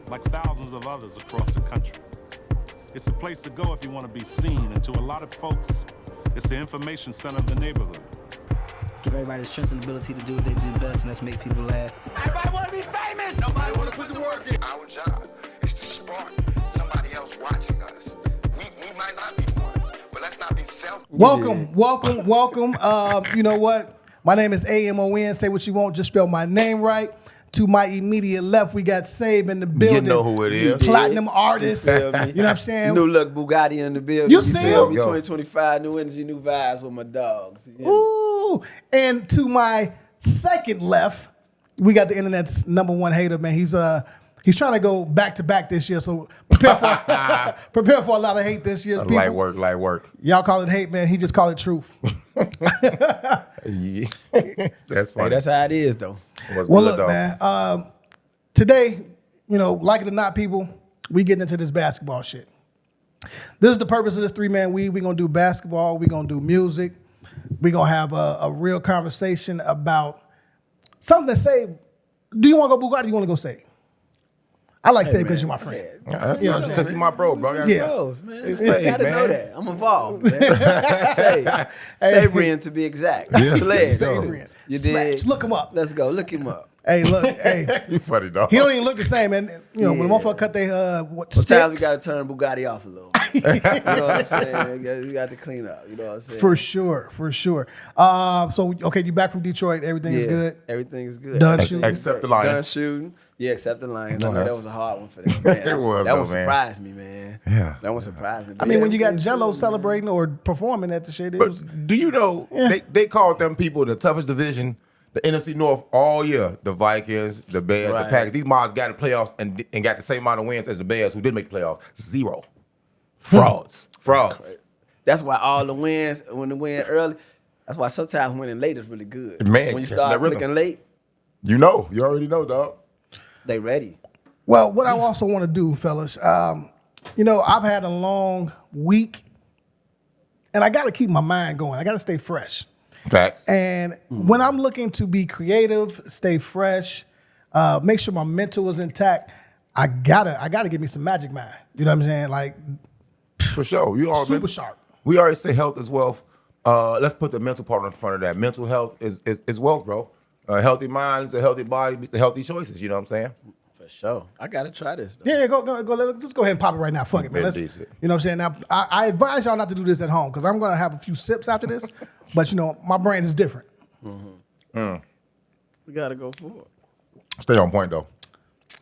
like thousands of others across the country. It's a place to go if you want to be seen, and to a lot of folks, it's the information center of the neighborhood. Give everybody the strength and ability to do what they do best, and that's make people laugh. Everybody want to be famous! Nobody want to put the work in. Our job is to spark somebody else watching us. We might not be the ones, but let's not be selfish. Welcome. You know what? My name is AMON. Say what you want. Just spell my name right. To my immediate left, we got Save in the building. You know who it is. Platinum artist. You know what I'm saying? New look Bugatti in the building. You see him? 2025, new energy, new vibes with my dogs. Yeah. Ooh. And to my second left, we got the internet's #1 hater, man. He's trying to go back to back this year, so prepare for a lot of hate this year. Light work. Y'all call it hate, man. He just call it truth. Yeah. That's funny. Hey, that's how it is, though. Well, look, man. Today, you know, like it or not, people, we getting into this basketball shit. This is the purpose of this 3-man week. We're gonna do basketball. We're gonna do music. We're gonna have a real conversation about something to say. Do you want to go Bugatti? Or do you want to go Save? I like Save because you're my friend. Because he's my bro. Yeah. Bros, man. It's You Save, gotta man. know that. I'm involved, man. Save. Sabrian to be exact. Yeah. Sledge. Sabrian. You Slash. did. Look him up. Let's go. Look him up. Hey, look. Hey, You funny, dog. he don't even look the same, man. You know, when a Yeah. motherfucker cut their Sometimes we sticks. gotta turn Bugatti off a little. You know what I'm saying? We got to clean up. You know what I'm saying? For sure. So, okay, you back from Detroit. Everything is good. Everything is good. Done shooting. Except the Done Lions. shooting. Yeah, except the Lions. No, I know that that's- was a hard one for them. Man. It was, That though, one man. surprised me, man. Yeah. That one surprised me. I mean, when you got Everything's Jello good, celebrating or performing at the shit, it was. But do you know, they called them people the toughest division, the NFC North all year. The Vikings, the Bears, Right. the Packers. These mods got in the playoffs and got the same amount of wins as the Bears who did make the playoffs. 0. Frauds. That's why all the wins, when the win early, that's why sometimes winning late is really good. Man, when you catching start that rhythm. clicking late, You know. You already know, dog. they ready. Well, what I also want to do, fellas, you know, I've had a long week, and I got to keep my mind going. I got to stay fresh. Facts. And when I'm looking to be creative, stay fresh, make sure my mental is intact, I gotta give me some magic mind. You know what I'm saying? Like For sure. You all super sharp. We already say health is wealth. Let's put the mental part in front of that. Mental health is wealth, bro. A healthy mind is a healthy body, the healthy choices. You know what I'm saying? For sure. I got to try this. Though. Yeah, go. Let's go ahead and pop it right now. Fuck it, man. Been decent. You know what I'm saying? Now, I advise y'all not to do this at home because I'm gonna have a few sips after this. But you know, my brain is different. We got to go for it. Stay on point, though.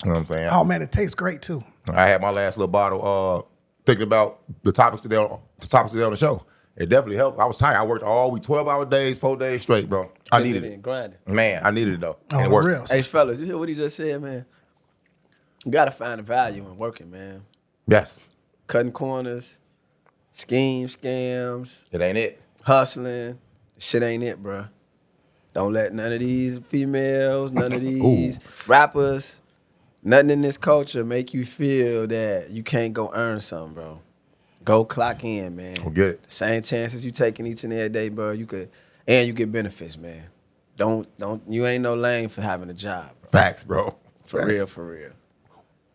You know what I'm saying? Oh man, it tastes great too. I had my last little bottle thinking about the topics today on the show. It definitely helped. I was tired. I worked all week, 12-hour days, 4 days straight, bro. I needed it. Grinding. Man, I needed it, though. Oh, And it for worked. real. Hey, fellas, you hear what he just said, man? You got to find the value in working, man. Yes. Cutting corners, schemes, scams, It ain't it. hustling. Shit ain't it, bro. Don't let none of these females, none of these rappers, nothing in this culture make you feel that you can't go earn something, bro. Go clock in, man. Go get it. Same chances you taking each and every day, bro. You get benefits, man. Don't you ain't no lame for having a job, bro. Facts, bro. For Facts. real.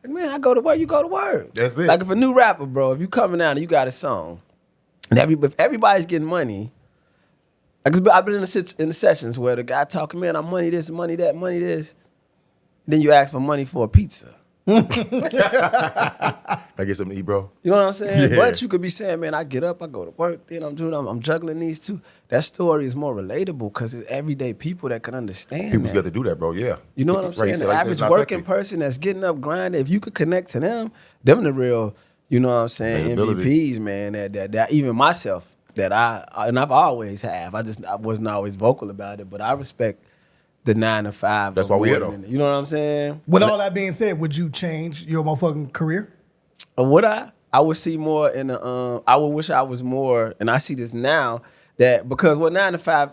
Like, man, I go to work, you go to work. That's it. Like if a new rapper, bro, if you coming out and you got a song, and if everybody's getting money, like I've been in the sessions where the guy talking, man, I'm money this, money that, money this. Then you ask for money for a pizza. I get something to eat, bro. You know what I'm saying? Yeah. But you could be saying, man, I get up, I go to work, then I'm juggling these two. That story is more relatable because it's everyday people that can understand. People's that. got to do that, bro. Yeah. You know what I'm saying? The average working person that's getting up grinding, if you could connect to them the real, you know what I'm saying, Availability. MVPs, man, that even myself, that I've always have. I wasn't always vocal about it, but I respect the 9 to 5. That's why we here, more though. than- You know what I'm saying? With all that being said, would you change your motherfucking career? Would I? I would see more in the, I would wish I was more, and I see this now, that because 9 to 5,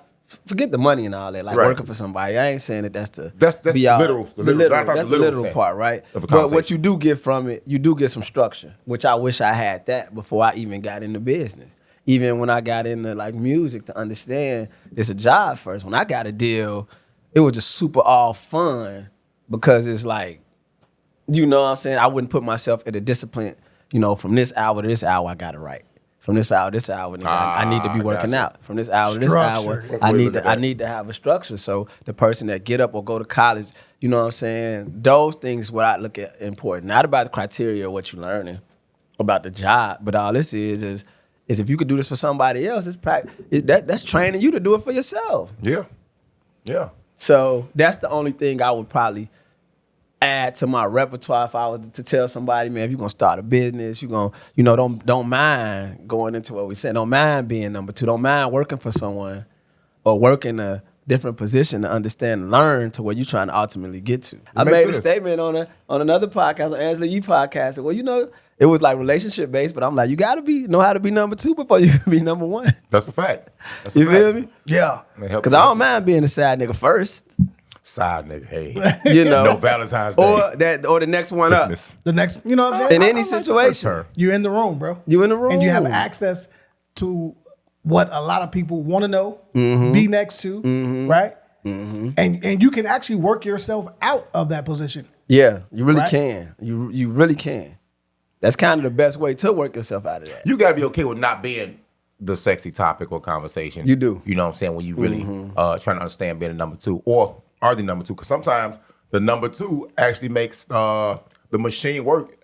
forget the money and all that, like Right. working for somebody. I ain't saying that that's the That's be all- literal. The The literal- literal, matter of fact, that's the the literal literal sense part, right? of a But what conversation. you do get from it, you do get some structure, which I wish I had that before I even got into business. Even when I got into like music, to understand it's a job first. When I got a deal, it was just super all fun because it's like You know what I'm saying? I wouldn't put myself in a discipline, from this hour to this hour, I got to write. From this hour to this hour, nigga, I need to be working out. From this hour to this hour, Structure. I need to have a structure. So the person that get up or go to college, you know what I'm saying? Those things what I look at important. Not about the criteria of what you're learning, about the job, but all this is if you could do this for somebody else, that's training you to do it for yourself. Yeah. Yeah. So that's the only thing I would probably add to my repertoire if I was to tell somebody, man, if you're gonna start a business, you're gonna, don't mind going into what we said. Don't mind being number two. Don't mind working for someone or working a different position to understand and learn to where you're trying to ultimately get to. I made a statement on another podcast, on Angela Yee podcast. Well, it was like relationship based, but I'm like, you gotta know how to be number two before you can be number one. That's a fact. That's You feel me? Yeah. Because I don't mind being a side nigga first. Side nigga, hey. No Valentine's Day. Or the next one Christmas. The next, you know what I'm saying? up. In any situation. You're in the room, bro. You in the room. And you have access to what a lot of people want to know, be next to, right? And you can actually work yourself out of that position. Yeah, you really Right? can. You really can. That's kind of the best way to work yourself out of that. You got to be okay with not being the sexy topic or conversation. You do. You know what I'm saying? When you really trying to understand being a number two or are the number two. Because sometimes the number two actually makes the machine work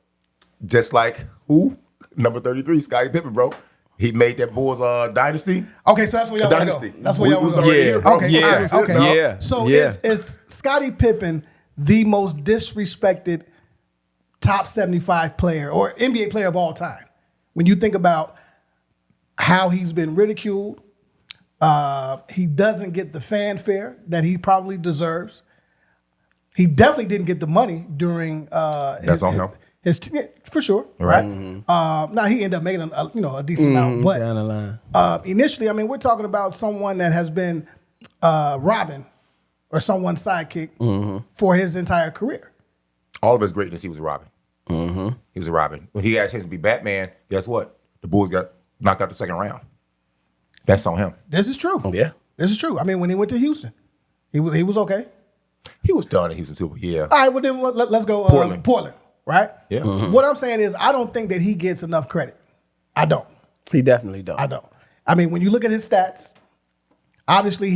just like who? Number 33, Scottie Pippen, bro. He made that Bulls dynasty. Okay, so that's where y'all want to go. That's where y'all want to go. Yeah. Okay, all right, okay. Yeah. So Yeah. is Scottie Pippen the most disrespected top 75 player or NBA player of all time? When you think about how he's been ridiculed, he doesn't get the fanfare that he probably deserves. He definitely didn't get the money during That's on him. For sure, right? Now he ended up making a decent amount, but Down the line. initially, I mean, we're talking about someone that has been Robin or someone's sidekick for his entire career. All of his greatness, he was a Robin. He was a Robin. When he had a chance to be Batman, guess what? The Bulls got knocked out the second round. That's on him. This is true. Yeah. This is true. I mean, when he went to Houston, he was okay. He was done in Houston too, but yeah. All right, well then let's go Portland, right? Yeah. What I'm saying is I don't think that he gets enough credit. I don't. He definitely don't. I don't. I mean, when you look at his stats, obviously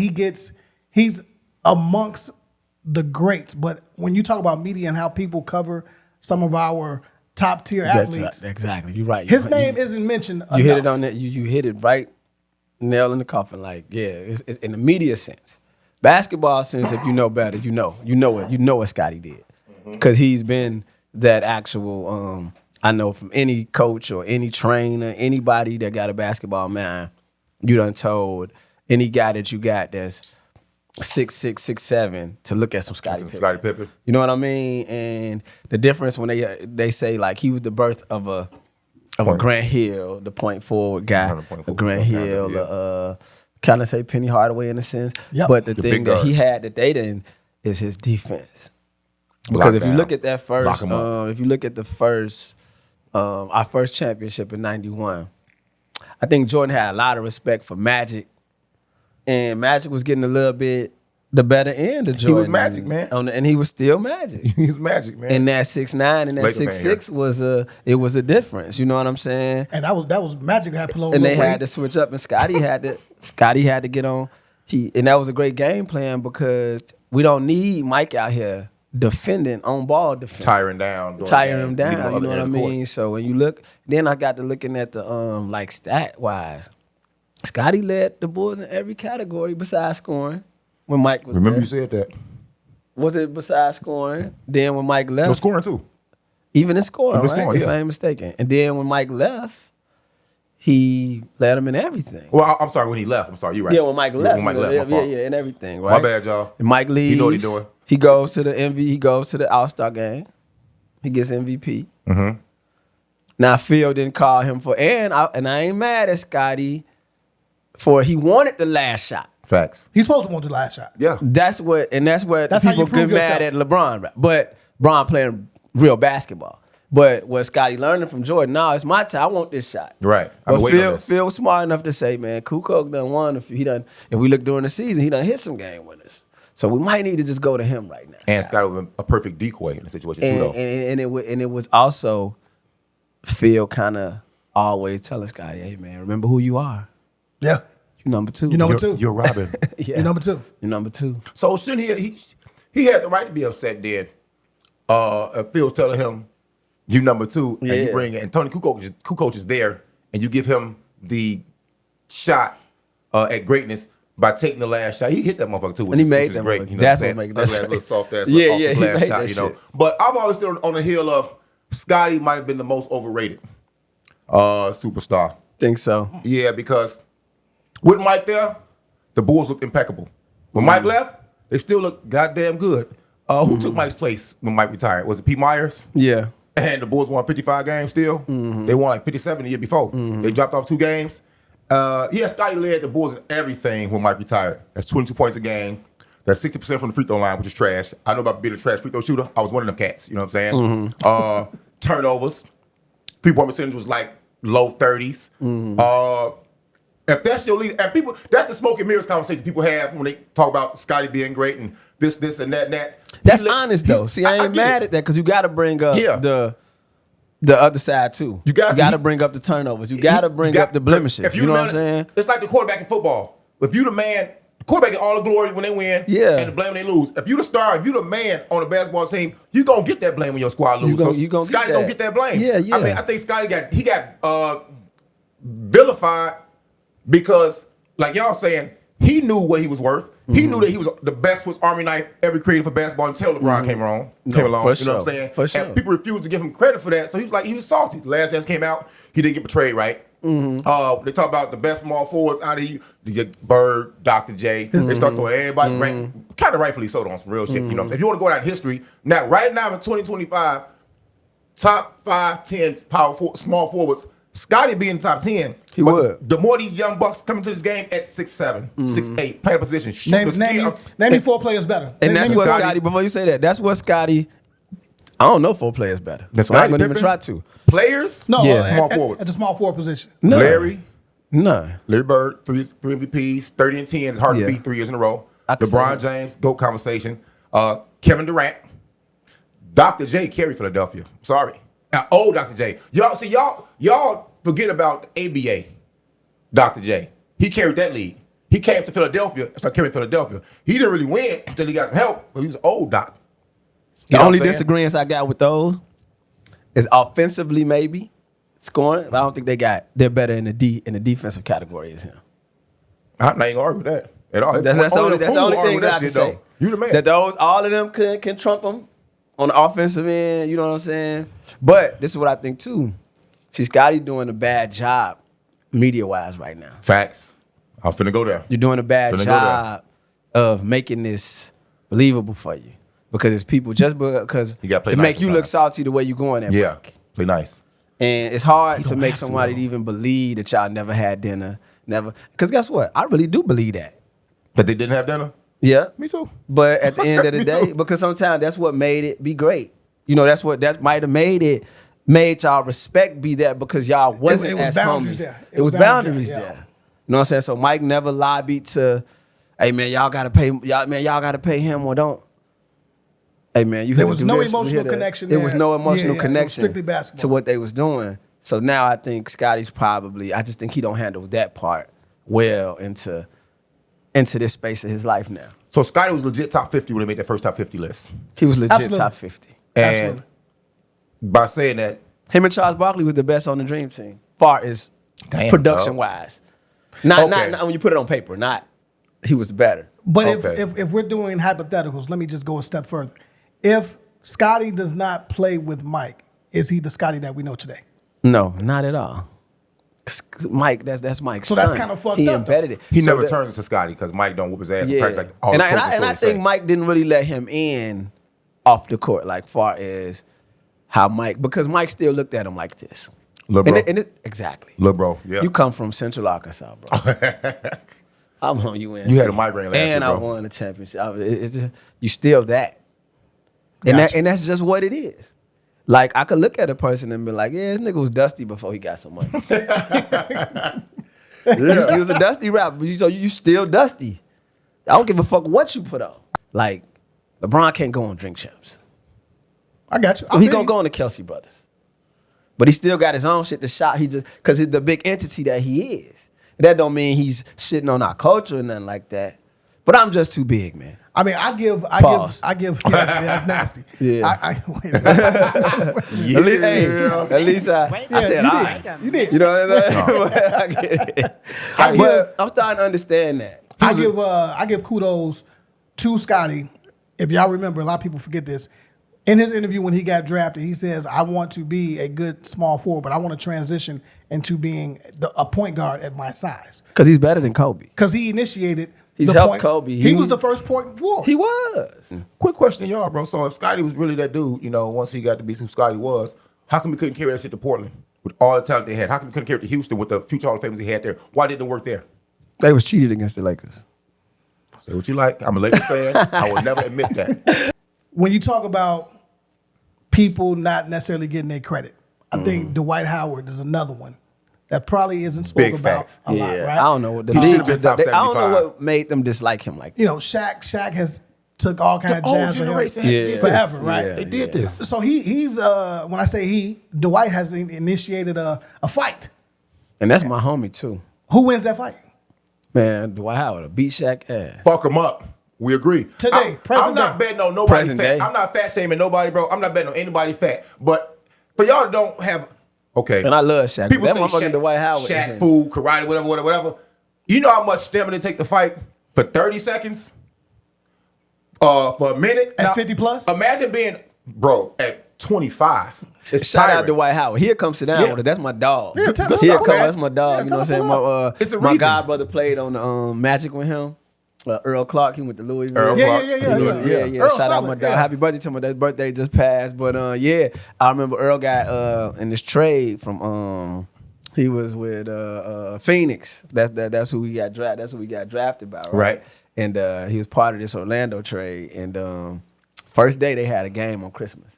he's amongst the greats. But when you talk about media and how people cover some of our top tier athletes, Exactly. You're right. his name isn't mentioned enough. You hit it on that. You hit it right, nail in the coffin. Like, yeah, it's in the media sense. Basketball sense, if you know better, you know what Scottie did, because he's been that actual. I know from any coach or any trainer, anybody that got a basketball mind, you done told any guy that you got that's 6'6", 6'7" to look at some Scottie Pippen. You know what I mean? And the difference when they say like he was the birth of a Grant Hill, the point forward guy, a Grant Hill, kind of say Penny Hardaway in a sense. Yep. But the thing that he had that they didn't is his defense. Because if you look at that first, if you look at the first, our first championship in '91, I think Jordan had a lot of respect for Magic, and Magic was getting a little bit the better end of Jordan. He was Magic, man, and he was still Magic. He was Magic, man. And that 6'9" and that 6'6" was a difference. You know what I'm saying? And that was Magic had to and they had to switch up, and Scottie had to get on. And that was a great game plan because we don't need Mike out here defending on ball defending. Tiring him down. You know what I mean? So when you look, then I got to looking at the like stat wise. Scottie led the Bulls in every category besides scoring when Mike was Remember there. you said that. Was it besides scoring? Then when Mike left. No, scoring too. Even in scoring, right? Scoring, if I ain't mistaken. And then when Mike left, he led him in everything. Well, I'm sorry, when he left. I'm sorry, you're right. Yeah, when Mike left. When Mike left, my fault. Yeah, and everything, right? My bad, y'all. And Mike leaves. He know what he's doing. He goes to the he goes to the All-Star game. He gets MVP. Mm-hmm. Now Phil didn't call him for, and I ain't mad at Scottie for he wanted the last shot. Facts. He's supposed to want the last shot. Yeah. That's what That's how you people get prove mad at LeBron. But LeBron playing real basketball. But what Scottie learning from Jordan, now it's my time. I want this shot. Right. But Phil was smart enough to say, man, Kukoc done won. If we look during the season, he done hit some game winners. So we might need to just go to him right now. And Scottie was a perfect decoy in the situation too, though. And it was also Phil kind of always telling Scottie, hey man, remember who you are. Yeah. You number two. You number two. You're Robin. Yeah. You're number two. You're number two. So shouldn't he had the right to be upset then? If Phil's telling him you number two, and you bring and Tony Kukoc is there, and you give him the shot at greatness by taking the last shot. He hit that motherfucker too, And he made which is that great. motherfucker. You know That's what I'm what saying? make that That little soft ass Yeah, off yeah, the he glass made shot, that you know. shit. But I'm always still on the hill of Scottie might have been the most overrated superstar. Think so. Yeah, because with Mike there, the Bulls looked impeccable. When Mike left, they still looked goddamn good. Who took Mike's place when Mike retired? Was it Pete Myers? Yeah. And the Bulls won 55 games still. They won like 57 the year before. They dropped off 2 games. Scottie led the Bulls in everything when Mike retired. That's 22 points a game. That's 60% from the free throw line, which is trash. I know about being a trash free throw shooter. I was one of them cats. You know what I'm saying? Turnovers. 3-point percentage was like low 30s. If that's your leader, and people, that's the smoke and mirrors conversation people have when they talk about Scottie being great and this, and that, and that. That's honest though. See, I ain't mad at that because you got to bring up the other side too. You got to bring up the turnovers. You got to bring up the blemishes. You know what I'm saying? It's like the quarterback in football. If you the man, the quarterback get all the glory when they win, and the blame when they lose. If you the star, if you the man on the basketball team, you gonna get that blame when your squad loses. You gonna Scottie gonna get that blame. Yeah, yeah. I mean, I think Scottie got vilified because, like y'all saying, he knew what he was worth. He knew that he was the best Swiss Army knife ever created for basketball until LeBron came along. For You know what I'm sure. saying? For sure. And people refused to give him credit for that. So he was salty. The Last Dance came out. He didn't get betrayed, right? They talk about the best small forwards out of you. You get Bird, Dr. J. They start throwing everybody, kind of rightfully so, on some real shit. You know, if you want to go down in history, right now in 2025, top 5, 10 small forwards, Scottie be in the top 10. He would. The more these young bucks come into this game at 6'7", 6'8", playing position. Name me 4 players better. And Name that's me what Scottie. Scottie, before you say that, that's what Scottie, I don't know 4 players better. So I ain't going to even try to. Players? No, Yeah. Small forwards. At the small forward position. No. Larry Bird, 3 MVPs, 30 and 10. It's hard to beat 3 years in a row. LeBron James, GOAT conversation. Kevin Durant. Dr. J carried Philadelphia. Sorry. Old Dr. J. Y'all forget about the ABA. Dr. J. He carried that league. He came to Philadelphia and started carrying Philadelphia. He didn't really win until he got some help, but he was an old doc. The only disagreements I got with those is offensively maybe scoring. But I don't think they're better in the defensive category as him. I'm not even gonna argue with that at all. That's the only thing that I can say. You the man. That all of them can trump them on the offensive end. You know what I'm saying? But this is what I think too. See, Scottie doing a bad job media wise right now. Facts. I'm finna go there. You're doing a bad job of making this believable for you. Because it's people just because to make you look salty the way you going at break. Play nice. And it's hard to make somebody to even believe that y'all never had dinner. Never. Because guess what? I really do believe that. That they didn't have dinner? Yeah. Me too. But at the end of the Me day, too. because sometimes that's what made it be great. You know, that might have made y'all respect be that because y'all wasn't It was as boundaries homies. there. It was boundaries there, there. yeah. You know what I'm saying? So Mike never lobbied to, hey man, y'all gotta pay him or don't. Hey man, There was no emotional connection There was there. no emotional Yeah, it was connection strictly basketball. to what they was doing. So now I think Scottie's I just think he don't handle that part well into this space of his life now. So Scottie was legit top 50 when they made that first top 50 list. He was legit Absolutely. top 50. And Absolutely. by saying that, Him and Charles Barkley was the best on the Dream Team, far as Damn, production wise. Not Okay. when you put it on paper. Not he was better. But Okay. if we're doing hypotheticals, let me just go a step further. If Scottie does not play with Mike, is he the Scottie that we know today? No, not at all. Mike, that's Mike's So that's son. kinda fucked He up, embedded it. he So never that- turns to Scottie because Mike don't whoop his ass in Yeah, practice like all and the I coaches think say. Mike didn't really let him in off the court, like far as how Mike, because Mike still looked at him like this. Lil' bro. Exactly. Lil' bro, yeah. You come from Central Arkansas, bro. I'm on UNC. You had a migraine last year, and I bro. won the championship. You still that. And Gotcha. that's just what it is. Like, I could look at a person and be like, yeah, this nigga was dusty before he got some money. He was a dusty rapper, so you still dusty. I don't give a fuck what you put on. Like, LeBron can't go on Drink Champs. I got you. So he's going to go on the Kelsey brothers. But he still got his own shit to shot. He just, because he's the big entity that he is. That don't mean he's shitting on our culture or nothing like that. But I'm just too big, man. I mean, I give, Pause. yes, that's nasty. Yeah. Wait. At least I said, all right. You did. You know what I'm saying? I get it. But I'm starting to understand that. I give kudos to Scottie. If y'all remember, a lot of people forget this. In his interview when he got drafted, he says, I want to be a good small forward, but I want to transition into being a point guard at my size. Because he's better than Kobe. Because he initiated He's the helped point. Kobe. He was the first point forward. He was. Quick question to y'all, bro. So if Scottie was really that dude, you know, once he got to be who Scottie was, how come he couldn't carry that shit to Portland with all the talent they had? How come he couldn't carry it to Houston with the future Hall of Famers he had there? Why didn't it work there? They was cheated against the Lakers. Say what you like. I'm a Lakers fan. I will never admit that. When you talk about people not necessarily getting their credit, I think Dwight Howard is another one that probably isn't spoken Big about facts. a lot, right? I don't know what the He league should've been just- top I don't know 75. what made them dislike him like that. You know, Shaq has took all kind of The old jazz on him generation did forever, this. right? Yeah. They did this. So he's when I say he, Dwight has initiated a fight. And that's my homie too. Who wins that fight? Man, Dwight Howard beat Shaq ass. Fuck him up. We agree. Today, present I'm not day. betting on nobody Present fat. day. I'm not fat shaming nobody, bro. I'm not betting on anybody fat. But for y'all that don't have, okay. And I love Shaq. People That say motherfucking Shaq, Dwight Howard. Shaq, food, karate, whatever. You know how much stamina it take to fight for 30 seconds? For a minute? At 50 plus? Imagine being, bro, at 25. It's Shout out tiring. to Dwight Howard. He'll come sit down Yeah. with it. That's my dog. Yeah, tell us He'll about come. it. That's my dog. Yeah, You know what I'm tell us saying? It's a My reason. godbrother played on the Magic with him. Earl Clark. He went to Louisville. Earl Yeah, Clark. yeah. Yeah. Earl Shout out solid, my dog. yeah. Happy birthday to him. His birthday just passed. But yeah, I remember Earl got in this trade from he was with Phoenix. That's who he got drafted. That's who we got drafted by. Right. And he was part of this Orlando trade. And first day they had a game on Christmas.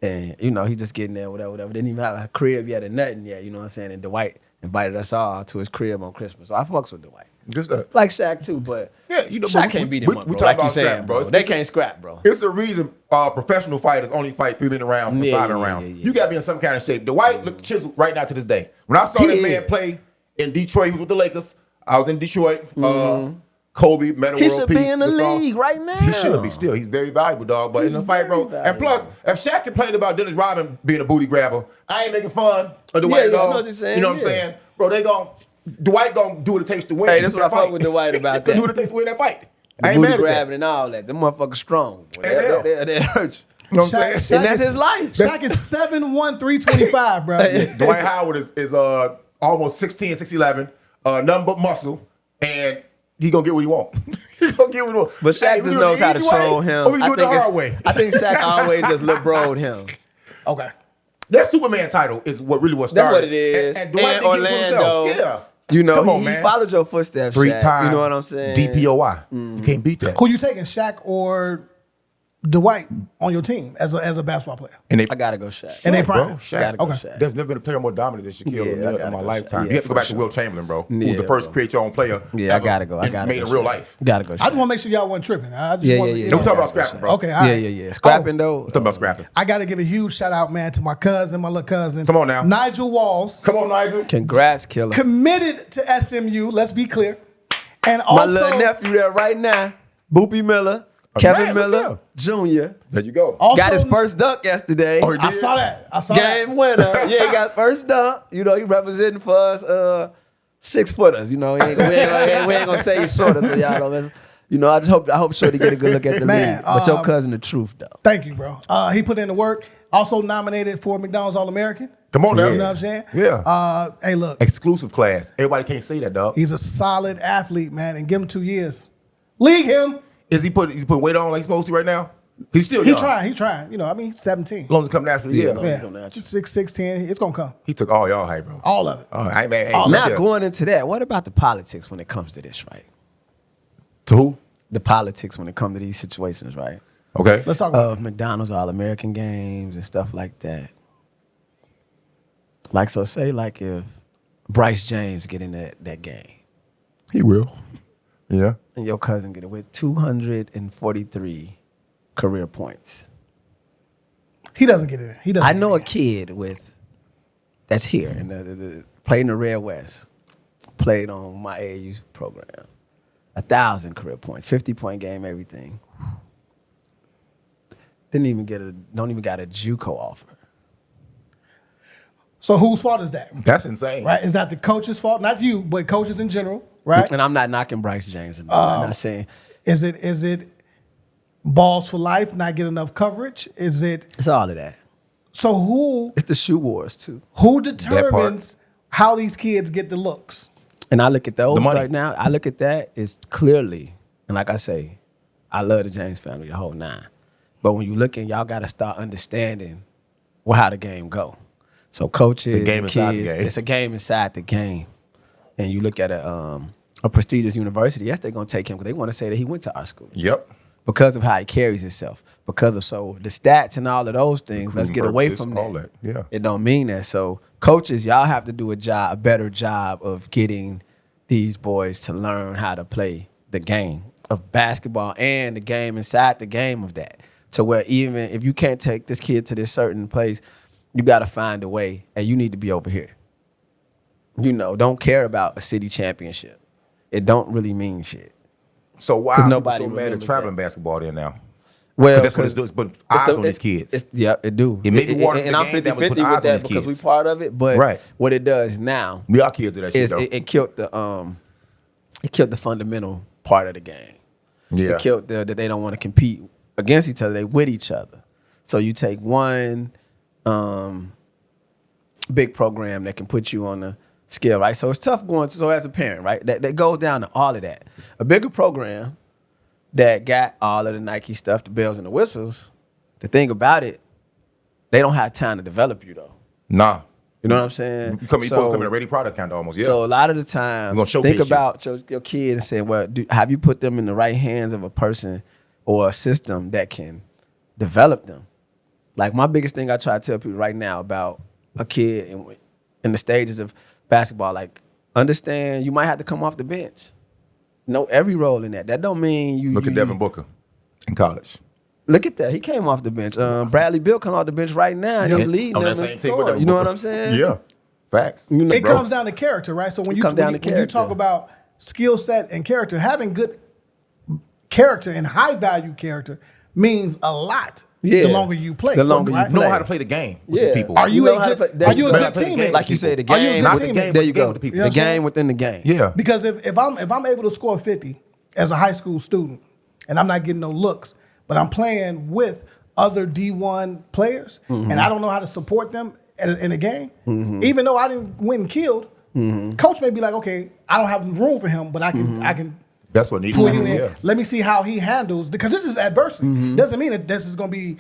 And you know, he just getting there, whatever. Didn't even have a crib yet or nothing yet. You know what I'm saying? And Dwight invited us all to his crib on Christmas. So I fucks with Dwight. Just that. Like Shaq too, but Yeah, you know, Shaq but can't beat him up, we bro. talking Like you about saying, scrapping, bro. bro. They can't scrap, bro. It's a reason professional fighters only fight 3-minute rounds and Yeah, 5-minute yeah, rounds. yeah. You got to be in some kind of shape. Dwight look chiseled right now to this day. When I saw He that is. man play in Detroit, he was with the Lakers. I was in Detroit. Kobe, Metal He World should Peace. be in the song. league right now. He should be still. He's very valuable, dog. But in the fight, bro. very And plus, if Shaq complained about Dennis Rodman being a booty grabber, I ain't making fun of Dwight Yeah, at all. I know what you're saying, You know what I'm yeah. saying? Bro, Dwight gonna do what it takes to win. Hey, that's what I that fuck fight. with Dwight about Do that. what it takes to win that fight. The I ain't booty mad at that. grabbing and all that. Them motherfuckers strong. Boy. As hell. That hurt you. You know what I'm saying? And that's his life. Shaq is 7'1", 325, bro. Dwight Howard is almost 6'10", 6'11", nothing but muscle, and he gonna get what he want. He gonna get what he want. But Shaq we just do it knows the how to easy troll way, him. Or we do it the hard way. I think Shaq always just liberoed him. Okay. That Superman title is what really was That's started. what it is. And Dwight And didn't give it to Orlando. himself. Yeah. You know, Come on, he man. followed your footsteps. 3 Shaq. times. You know what I'm saying? DPOI. You can't beat that. Who you taking, Shaq or Dwight on your team as a basketball player? And they, I gotta go Shaq. And they bro, prime. Shaq. Gotta go Okay. Shaq. There's never been a player more dominant than Shaquille Yeah, I in gotta my go lifetime. Shaq. You have to go Yeah, back to for Will Chamberlain, bro. Who was Yeah, the first bro. create your own player. Yeah, I ever gotta go. I and gotta made go in real Shaq. life. Gotta go I just Shaq. want to make sure y'all wasn't tripping. I just Yeah, wanna- yeah, yeah. Don't talk about scrapping, bro. Okay, all Yeah, right. yeah, yeah. Scrapping though. I'm talking about scrapping. I got to give a huge shout out, man, to my little cousin. Come on now. Nigel Walls, Come on, Nigel. Congrats, killer. committed to SMU. Let's be clear. And My also, little nephew there right now, Boobie Miller, Kevin man, look Miller Jr. There you go. also Got his first dunk yesterday. Oh, he I did? saw that. Game winner. Yeah, he got first dunk. You know, he representing for us 6 footers. You know, we ain't gonna say he's shorter, so y'all know. You know, I hope Shorty get a good look at the Man, league. But your cousin, the truth though. Thank you, bro. He put in the work. Also nominated for McDonald's All-American. Come on now. You know what I'm saying? Yeah. Hey, look, Exclusive class. Everybody can't say that, dog. he's a solid athlete, man, and give him 2 years. League him. Is he put weight on like he's supposed to right now? He's still He young. trying. You know, I mean, he's 17. As long as it come naturally, yeah. Yeah. Yeah, Come natural. 6'10", it's gonna come. He took all y'all hype, bro. All of it. I ain't mad. Hey, Oh, look Now here. going into that, what about the politics when it comes to this, right? To who? The politics when it comes to these situations, right? Okay. Let's talk about Of McDonald's All-American games and stuff like that. Like, so say like if Bryce James get in that game. He will. Yeah. and your cousin get it with 243 career points. He doesn't get it. He doesn't. I know a get it. kid that's here and played in the Red West, played on my AAU program. 1,000 career points, 50-point game, everything. Don't even got a JUCO offer. So whose fault is that? That's insane. Right? Is that the coach's fault? Not you, but coaches in general, right? And I'm not knocking Bryce James. I'm not saying Is it balls for life, not get enough coverage? Is it it's all of that. so It's the shoe wars too. who determines how these kids get the looks? And I look at those The money. right now. I look at that as clearly, and like I say, I love the James family, the whole nine. But when you look, y'all got to start understanding how the game go. So coaches, The game inside the kids, game. it's a game inside the game. And you look at a prestigious university, yes, they're gonna take him because they want to say that he went to our school Yep. because of how he carries himself, because of the stats and all of those things. Let's get away Purposes, from that. all that. Yeah. It don't mean that. So coaches, y'all have to do a better job of getting these boys to learn how to play the game of basketball and the game inside the game of that. To where even if you can't take this kid to this certain place, you got to find a way, and you need to be over here. Don't care about a city championship. It don't really mean shit. So why 'Cause are nobody people so mad at remembers traveling that. basketball there now? Well, That's what it's doing. It's putting eyes on these kids. It do. It made me want and the I'm game that was 50-50 putting with eyes on that these because we kids. part of it. But Right. what it does now We are kids of that shit, is though. it killed the fundamental part of the game. Yeah. It killed that they don't want to compete against each other. They with each other. So you take one big program that can put you on the scale, right? So it's tough going. So as a parent, right, that goes down to all of that. A bigger program that got all of the Nike stuff, the bells and the whistles. The thing about it, they don't have time to develop you though. Nah. You know what I'm saying? You supposed to come in a ready product kind of almost, yeah. So a lot of the times, We're gonna showcase think you. about your kid and say, well, have you put them in the right hands of a person or a system that can develop them? Like my biggest thing I try to tell people right now about a kid in the stages of basketball, like understand you might have to come off the bench. Know every role in that. That don't mean you Look at Devin Booker in college. Look at that. He came off the bench. Bradley Beal come off the bench right now. And he's leading On them that in same team with scoring. Devin You know Booker. what I'm saying? Yeah. Facts. It Bro. comes down to character, right? So when It you comes down to when you character. talk about skill set and character, having good character and high value character means a lot. Yeah. The longer you play, The longer right? you play. Know how to play the game with these people. Are you know a how to good? play- Are you a there good play the teammate? game. Like you said, the Are you a game. good Not the teammate? game, There but you the game go. with the people. You know The what I'm saying? game within the game. Yeah. Because if I'm able to score 50 as a high school student and I'm not getting no looks, but I'm playing with other D1 players and I don't know how to support them in a game, even though I didn't win killed, coach may be like, okay, I don't have room for him, but I can That's what needed pull to you do. in. Yeah. Let me see how he handles, because this is adversity. Doesn't mean that this is going to be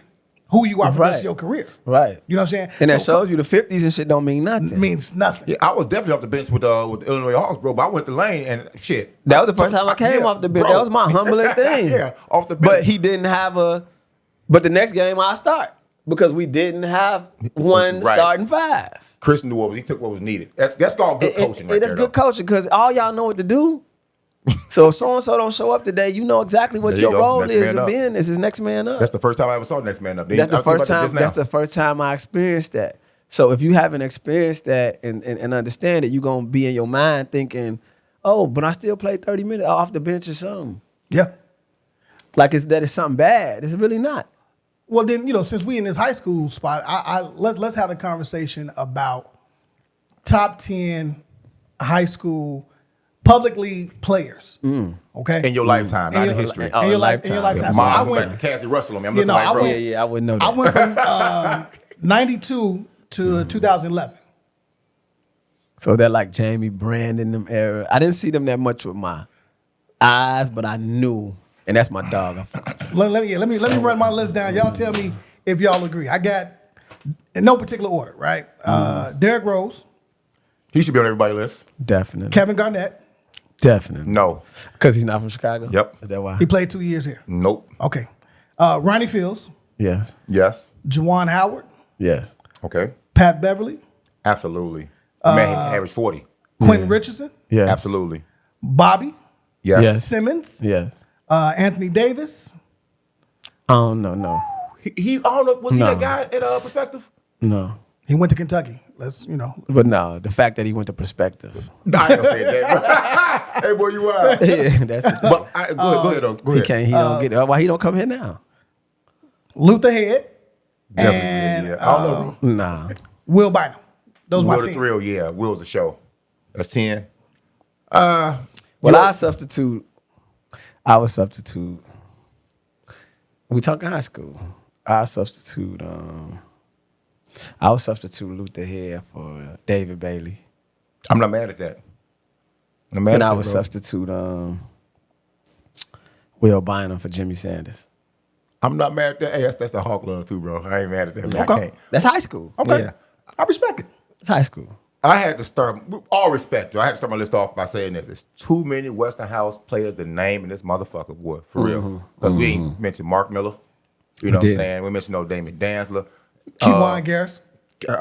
who you are for the rest of your career. Right. You know what I'm saying? And that So shows you the 50s and shit don't mean nothing. means nothing. Yeah, I was definitely off the bench with the Illinois Hawks, bro. But I went to lane and shit. That was the first time I came Yeah, off the bench. bro. That was my humbling thing. Yeah, off the bench. But he didn't have but the next game I start because we didn't have one Right. starting five. Chris knew he took what was needed. That's called good coaching right It is there. good though. coaching because all y'all know what to do. So if so-and-so don't show up today, you know exactly what There you your go. role Next is man of up. being this is next man up. That's the first time I ever saw Next Man Up. That's the I was thinking first about that time. just now. That's the first time I experienced that. So if you haven't experienced that and understand it, you're gonna be in your mind thinking, "Oh, but I still play 30 minutes off the bench or something." Yeah. Like it's something bad. It's really not. Well, then, since we in this high school spot, let's have a conversation about top 10 high school publicly players. Okay. in your lifetime, not in your- history. Oh, in your lifetime. lifetime. So Mom I was went, like Cassie Russell on me. I'm You looking know, like, I bro. went- Yeah, I wouldn't know that. I went from 92 to 2011. So they're like Jamie Brandon them era. I didn't see them that much with my eyes, but I knew, and that's my dog. I fuck with. Let me run my list down. Y'all tell me if y'all agree. I got, in no particular order, right? Derrick Rose, He should be on everybody's list. Definitely, Kevin Garnett. definitely. No. Because he's not from Chicago. Yep. Is that why? He played 2 years here. Nope. Okay. Ronnie Fields, Yes. Yes. Juwan Howard, Yes. Okay. Pat Beverly, Absolutely. Man, he averaged 40. Quentin Richardson, Yes. Absolutely. Bobby, Yes. Simmons, Yes. Anthony Davis. Oh no. He I don't know, was he No. that guy at Perspective? No. He went to Kentucky. But no, the fact that he went to Perspective. Nah, I ain't gonna say that, bro. Hey, boy, you are. Yeah, that's the But go ahead, though. Go he ahead. can't. He don't get it. Why he don't come here now? Luther Head, Definitely, and yeah. I don't know. Nah. Will Bynum. Those Will my the team. Thrill, yeah. Will's a show. That's 10. Well, I substitute. I would substitute. We talking high school. I substitute. I would substitute Luther Head for David Bailey, I'm not mad at that. I'm mad and at I that, would bro. substitute Will Bynum for Jimmy Sanders. I'm not mad at that. Hey, that's the Hawk love too, bro. I ain't mad at that. Man. Okay. I can't. That's high school. Okay, Yeah. I respect it. It's high school. I had to start, with all respect, I had to start my list off by saying this. There's too many Western House players to name in this motherfucker, boy, for real. Because we ain't mentioned Mark Miller. You know what I'm did. saying? We mentioned no Damon Danzler. Keywan Garris.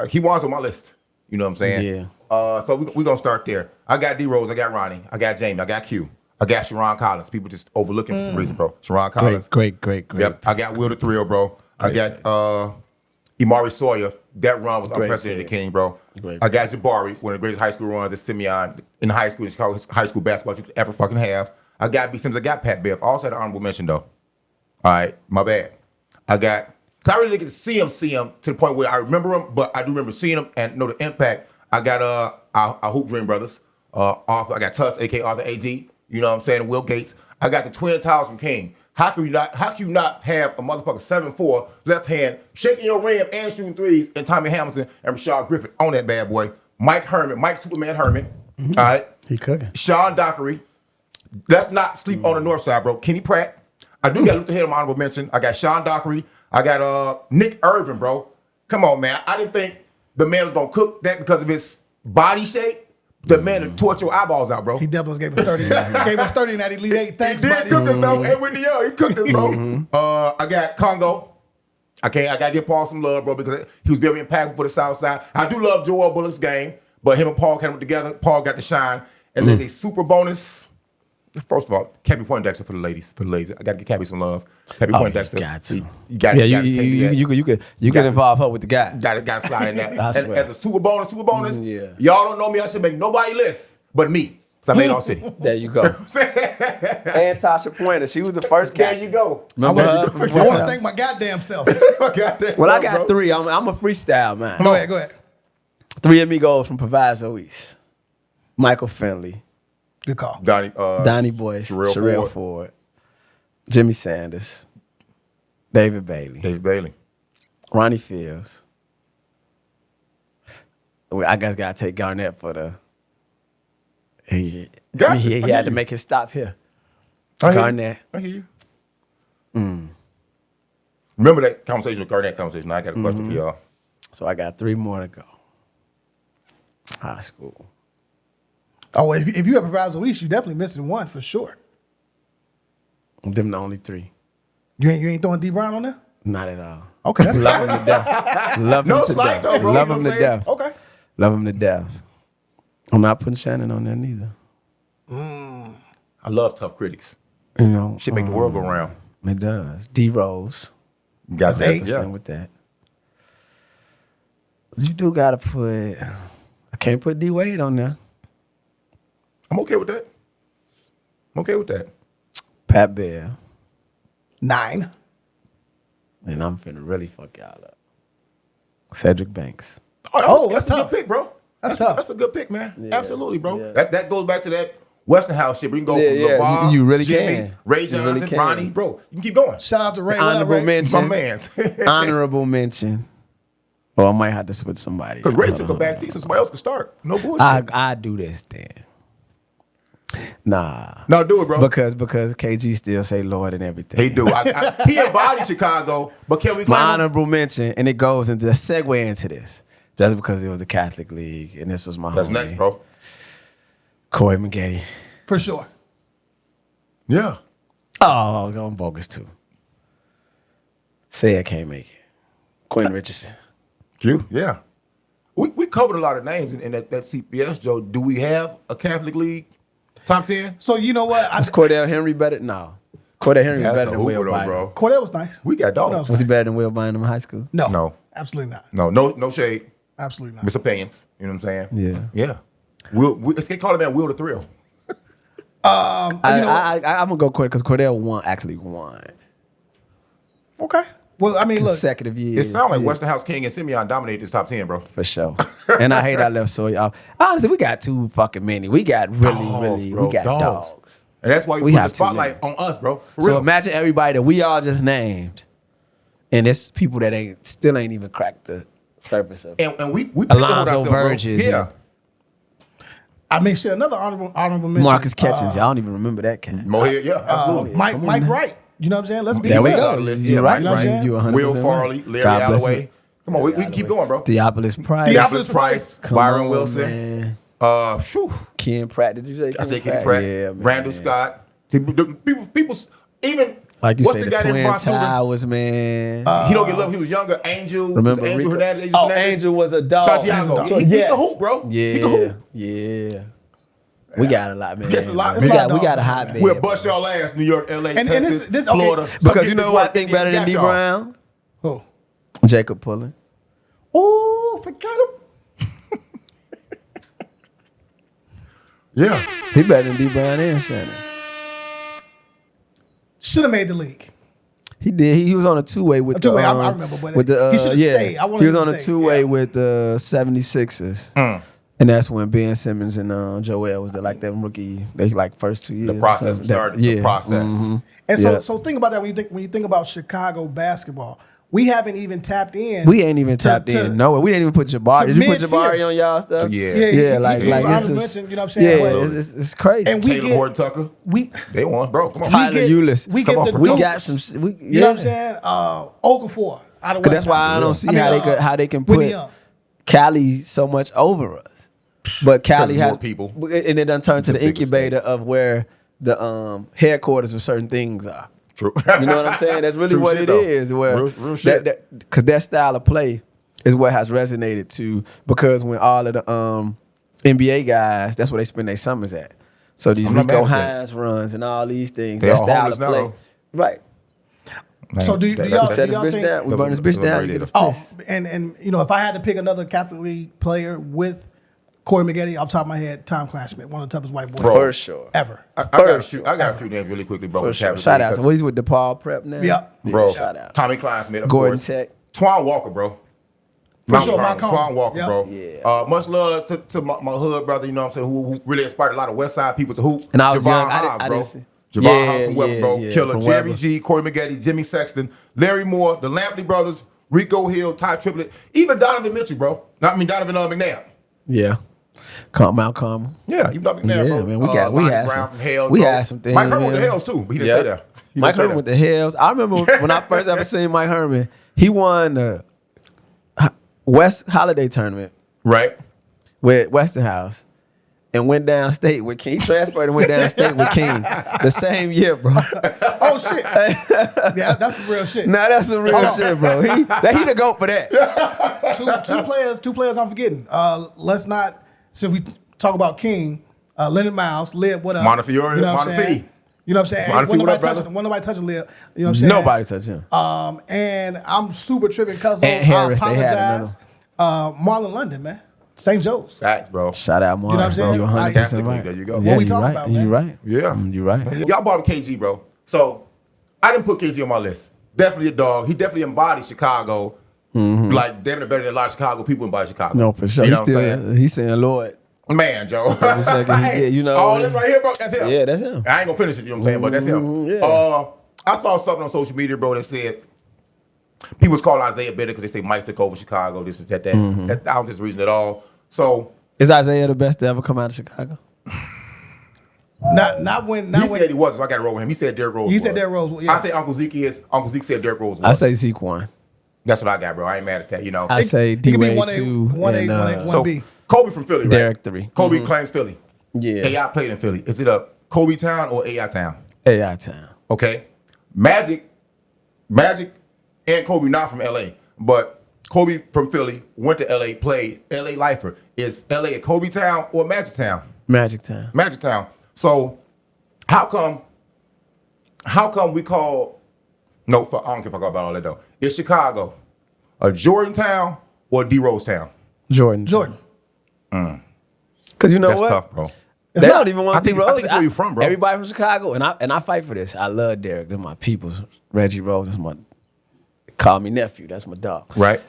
He was on my list. You know what I'm saying? Yeah. So we're going to start there. I got D Rose, I got Ronnie, I got Jamie, I got Q. I got Sharon Collins. People just overlooking for some reason, bro. Sharon Collins. Great. Yep. I got Will the Thrill, bro. I got Imari Sawyer. That run was Great unprecedented, pick. King, bro. Great I got Jabari, one of the greatest high school runs at Simeon in high school, in Chicago, high school basketball you could ever fucking have. I got B. Sims. I got Pat Bev. I also had an honorable mention, though. All right, my bad. I really didn't get to see him to the point where I remember him, but I do remember seeing him and know the impact. I got our Hoop Dream brothers, Arthur. I got Tuss, aka Arthur AG. You know what I'm saying? Will Gates. I got the Twin Towers from King. How can you not have a motherfucker 7'4", left hand, shaking your rim and shooting threes, and Tommy Hamilton and Rashad Griffin on that bad boy? Mike Superman Herman. All right. He cooking. Sean Dockery. Let's not sleep on the north side, bro. Kenny Pratt. I do got Luther Head on my honorable mention. I got Sean Dockery. I got Nick Irvin, bro. Come on, man. I didn't think the man was gonna cook that because of his body shape. The man that tore your eyeballs out, bro. He definitely gave us 30. Gave us 30 in that Elite Eight. Thanks, He did buddy. cook us, though. And with the he cooked us, bro. I got Congo. I gotta give Paul some love, bro, because he was very impactful for the South Side. I do love Joel Bullock's game, but him and Paul came together. Paul got the shine. And there's a super bonus. First of all, Cappy Poindexter for the ladies. I gotta give Cappy some love. Cappy Poindexter. You got to. You got Yeah, it. you could involve her with the guy. Got to slide in that. I And swear. as a super bonus, Yeah. y'all don't know me. I should make nobody list but me. Because I made all city. There you go. And Tasha Pointer, she was the first There cat. you go. I Remember her? want to thank my goddamn self. Well, I got three. I'm a freestyle man. Go ahead. Three amigos from Proviso East. Michael Finley, Good call. Donnie Boyce, Sherelle Ford, Jimmy Sanders, David Bailey, Ronnie Fields. I guess gotta take Garnett for the. He had to make his stop here. Garnett. I hear you. Remember that conversation with Garnett conversation? I got a question for y'all. So I got three more to go. High school. Oh, if you have Proviso East, you definitely missing one for sure. Them the only three. You ain't throwing D Brown on there? Not at all. Okay, that's Love him to death. Love him No to slack death. though, bro. Love You know him what to I'm saying? death. okay. Love him to death. I'm not putting Shannon on there neither. I love tough critics. You know, Shit make the world go round. it does. D Rose. You guys That's 100% with that. You do gotta put. I can't put D Wade on there. I'm okay with that. Pat Bear. 9. And I'm finna really fuck y'all up. Cedric Banks. That's a tough. good pick, bro. That's tough. That's a good pick, man. Yeah, Absolutely, bro. yeah. That goes back to that Western House shit. We can go Yeah, from yeah. LeVar, You really Jimmy, can. Ray You really Johnson, can. Ronnie, bro. You can keep going. Shout out to Ray. What up, Honorable Ray? mention. My man's. Honorable mention. Or I might have to switch somebody. Because Ray took a back seat so somebody else could start. No bullshit. I do this then. Nah. No, do it, bro. Because KG still say Lord and everything. He do. He embodies Chicago, but can we My claim him? honorable mention, and it goes into the segue into this. Just because it was the Catholic League, and this was my That's homie, next, bro. Corey McGahee. For sure. Yeah. Oh, I'm bogus too. Say I can't make it. Quentin Richardson. Q? Yeah. We covered a lot of names in that CPS, Joe. Do we have a Catholic League? Top 10? So you know what? Was Cordell Henry better? No. Cordell Henry was That's better a than Will hooper, though, Bynum. bro. Cordell was nice. We got dogs. Was he better than Will Bynum in high school? No. No. Absolutely not. No shade. Absolutely not. Miss opinions. You know what I'm saying? Yeah. Yeah. They call him that Will the Thrill. I'm gonna go Cordell because Cordell actually won Okay. Well, I mean, look. consecutive years. It sounds like Yeah, Western House King and Simeon dominated this top 10, bro. for sure. And I hate I left Sawyer off. Honestly, we got too fucking many. We got really, bro, we got dogs. And that's why We we put have the too spotlight on us, bro. For So real. imagine everybody that we all just named, and it's people that still ain't even cracked the surface of. And we Alonzo Burgess, Yeah. I mean, shit. Another honorable mention. Marcus Catchings, y'all don't even remember that cat. Mohead, yeah, absolutely. Mike Wright. You know what I'm saying? Let's be There we real. go. You're Yeah, right. you know what I'm saying? You 100% Will right. Farley, Larry God bless Alloway. him. Come on, we can keep going, bro. Theophilus Price. Theophilus Price. Come Byron on, Wilson. man. Shoo. Ken Pratt. Did you say? I said Kenny Pratt. Yeah, man. Randall Scott. See, people, even Like you what's say, the guy named Twin Bron Snowden? Towers, man. He don't get love. He was younger. Angel. Remember was it Angel Rico? Hernandez? Oh, Angel was a dog. Santiago. So, He can hoop, bro. He can hoop. Yeah. We got a lot, man. Yes, a lot. We It's a got, lot we got of a hot dogs, band. We'll bust y'all ass. New York, LA, And Texas, this- Florida. okay. Because you know who I think better than got D y'all. Brown? Who? Jacob Pullen. Oh, forgot him. Yeah. He better than D Brown and Shannon. Should have made the league. He did. He was on a two-way with A two-way, the. I remember, but with the, he should've stayed. I wanted he was him on to a stay, two-way yeah. with the 76ers. And that's when Ben Simmons and Joel was like that rookie. They like first 2 years. The process or started. Yeah. The process. Mhm. And Yeah. so think about that when you think about Chicago basketball. We haven't even tapped in. We ain't even tapped to- in. No, we didn't even put Jabari. to Did you put mid-tier. Jabari on y'all stuff? Yeah. Yeah, like he was it's honorable just, mention, you know what I'm saying? Yeah, But- it's crazy. and we Taylor get Horton Tucker. we They won, bro. Come on. Tyler get- Ulis. we Come get on, the bro. we Dukes. got some. You know what I'm saying? Okafor out of West. That's why I don't see how they can Whitney put Young. Cali so much over us. But Cali it's has more people. and it done turned to It's the a bigger incubator of where the headquarters of certain things are. True. You know what I'm saying? That's really True what shit, it though. is. Where Real shit. because that style of play is what has resonated to because when all of the NBA guys, that's where they spend their summers at. So these I'm not Rico mad at that. Hines runs and all these things. They that all style homeless of now, play, though. right? So do y'all Set this bitch think? down. We burn this bitch down. You get Oh, this and you know, if I had to pick another Catholic League player with Corey Maggette, off the top of my head, Tom Clashman, one of the toughest white boys Bro. for sure. ever. I got a few names really quickly, bro. For from sure. Capital Shout League, out to 'cause- well, he's with DePaul Prep now. Yeah. bro. Shout out. Tommy Kleinsmith, of Gordon course. Tech. Twan Walker, bro. For sure, Mount Carmel. Twan Walker, Yep. bro. Yeah. Much love to my hood brother, you know what I'm saying, who really inspired a lot of West Side people to hoop. And I was Javon young. Hobbs, I bro. didn't see. Javon Yeah, Hobbs from Weber, yeah, bro. yeah, Killer. from Jerry Weber. G, Corey Maggette, Jimmy Sexton, Larry Moore, the Lampley brothers, Rico Hill, Ty Triplett, even Donovan Mitchell, bro. Not me, Donovan McNabb. Yeah. Mount Carmel. Yeah, you know McNabb, Yeah, bro. man, we Lonnie had Brown some- from Hell. we bro. had some things, Mike Herman with the man. Hells too, but he didn't stay there. He Mike didn't stay Herman there. with the Hells. I remember when I first ever seen Mike Herman. He won the West Holiday Tournament Right. with Westinghouse and went downstate with King. He transferred and went downstate with King the same year, bro. Oh shit! Yeah, that's some real shit. Nah, that's some real shit, bro. He the GOAT for that. Two players I'm forgetting. Let's not, since we talk about King, Leonard Miles, Lib, what up? Montefiore, You know what I'm Montefiore. saying? You know what I'm saying? Montefiore, Wasn't what up, brother? nobody touching Lib. You know what I'm saying? Nobody touched him. And I'm super tripping because And Harris, they had apologize. Marlon London, man. St. Joe's. Facts, bro. Shout out, Mark. You know what I'm saying? You're 100% Catholic right. League, there you go. What Yeah, we you talking right. about, You man? right. Yeah. You right. Y'all brought up KG, bro. So I didn't put KG on my list. Definitely a dog. He definitely embodies Chicago. Like, damn it, better than a lot of Chicago people embody Chicago. No, for sure. You know what I'm saying? He's saying Lord. Man, Joe. Every second he get, you know. All this right here, bro, that's him. Yeah, that's him. I ain't gonna finish it, you know what I'm saying? But that's him. Yeah. I saw something on social media, bro, that said people was calling Isaiah bitter because they say Mike took over Chicago, this and that. That I don't just reason at all. So Is Isaiah the best to ever come out of Chicago? Not when. he said he was, so I got to roll with him. He said Derrick Rose. He was. said Derrick Rose, yeah. I say Uncle Zeke is. Uncle Zeke said Derrick Rose was. I say Sequan. That's what I got, bro. I ain't mad at that, you know. I say It could be D-Wade 1A, 2 1A, and 1A, So 1B. Kobe from Philly, right? Derrick 3. Kobe claims Philly. Yeah. AI played in Philly. Is it a Kobe town or AI town? AI Town. Okay. Magic and Kobe not from LA, but Kobe from Philly went to LA, played LA lifer. Is LA a Kobe town or Magic town? Magic Town. Magic town. So how come we call no? I don't care if I talk about all that though. Is Chicago a Jordan town or a D Rose town? Jordan. Because you know That's what? tough, bro. They don't even want I D think Rose. it's where you from, bro. Everybody from Chicago, and I fight for this. I love Derrick. They're my peoples. Reggie Rose is my call me nephew. That's my dog. Right.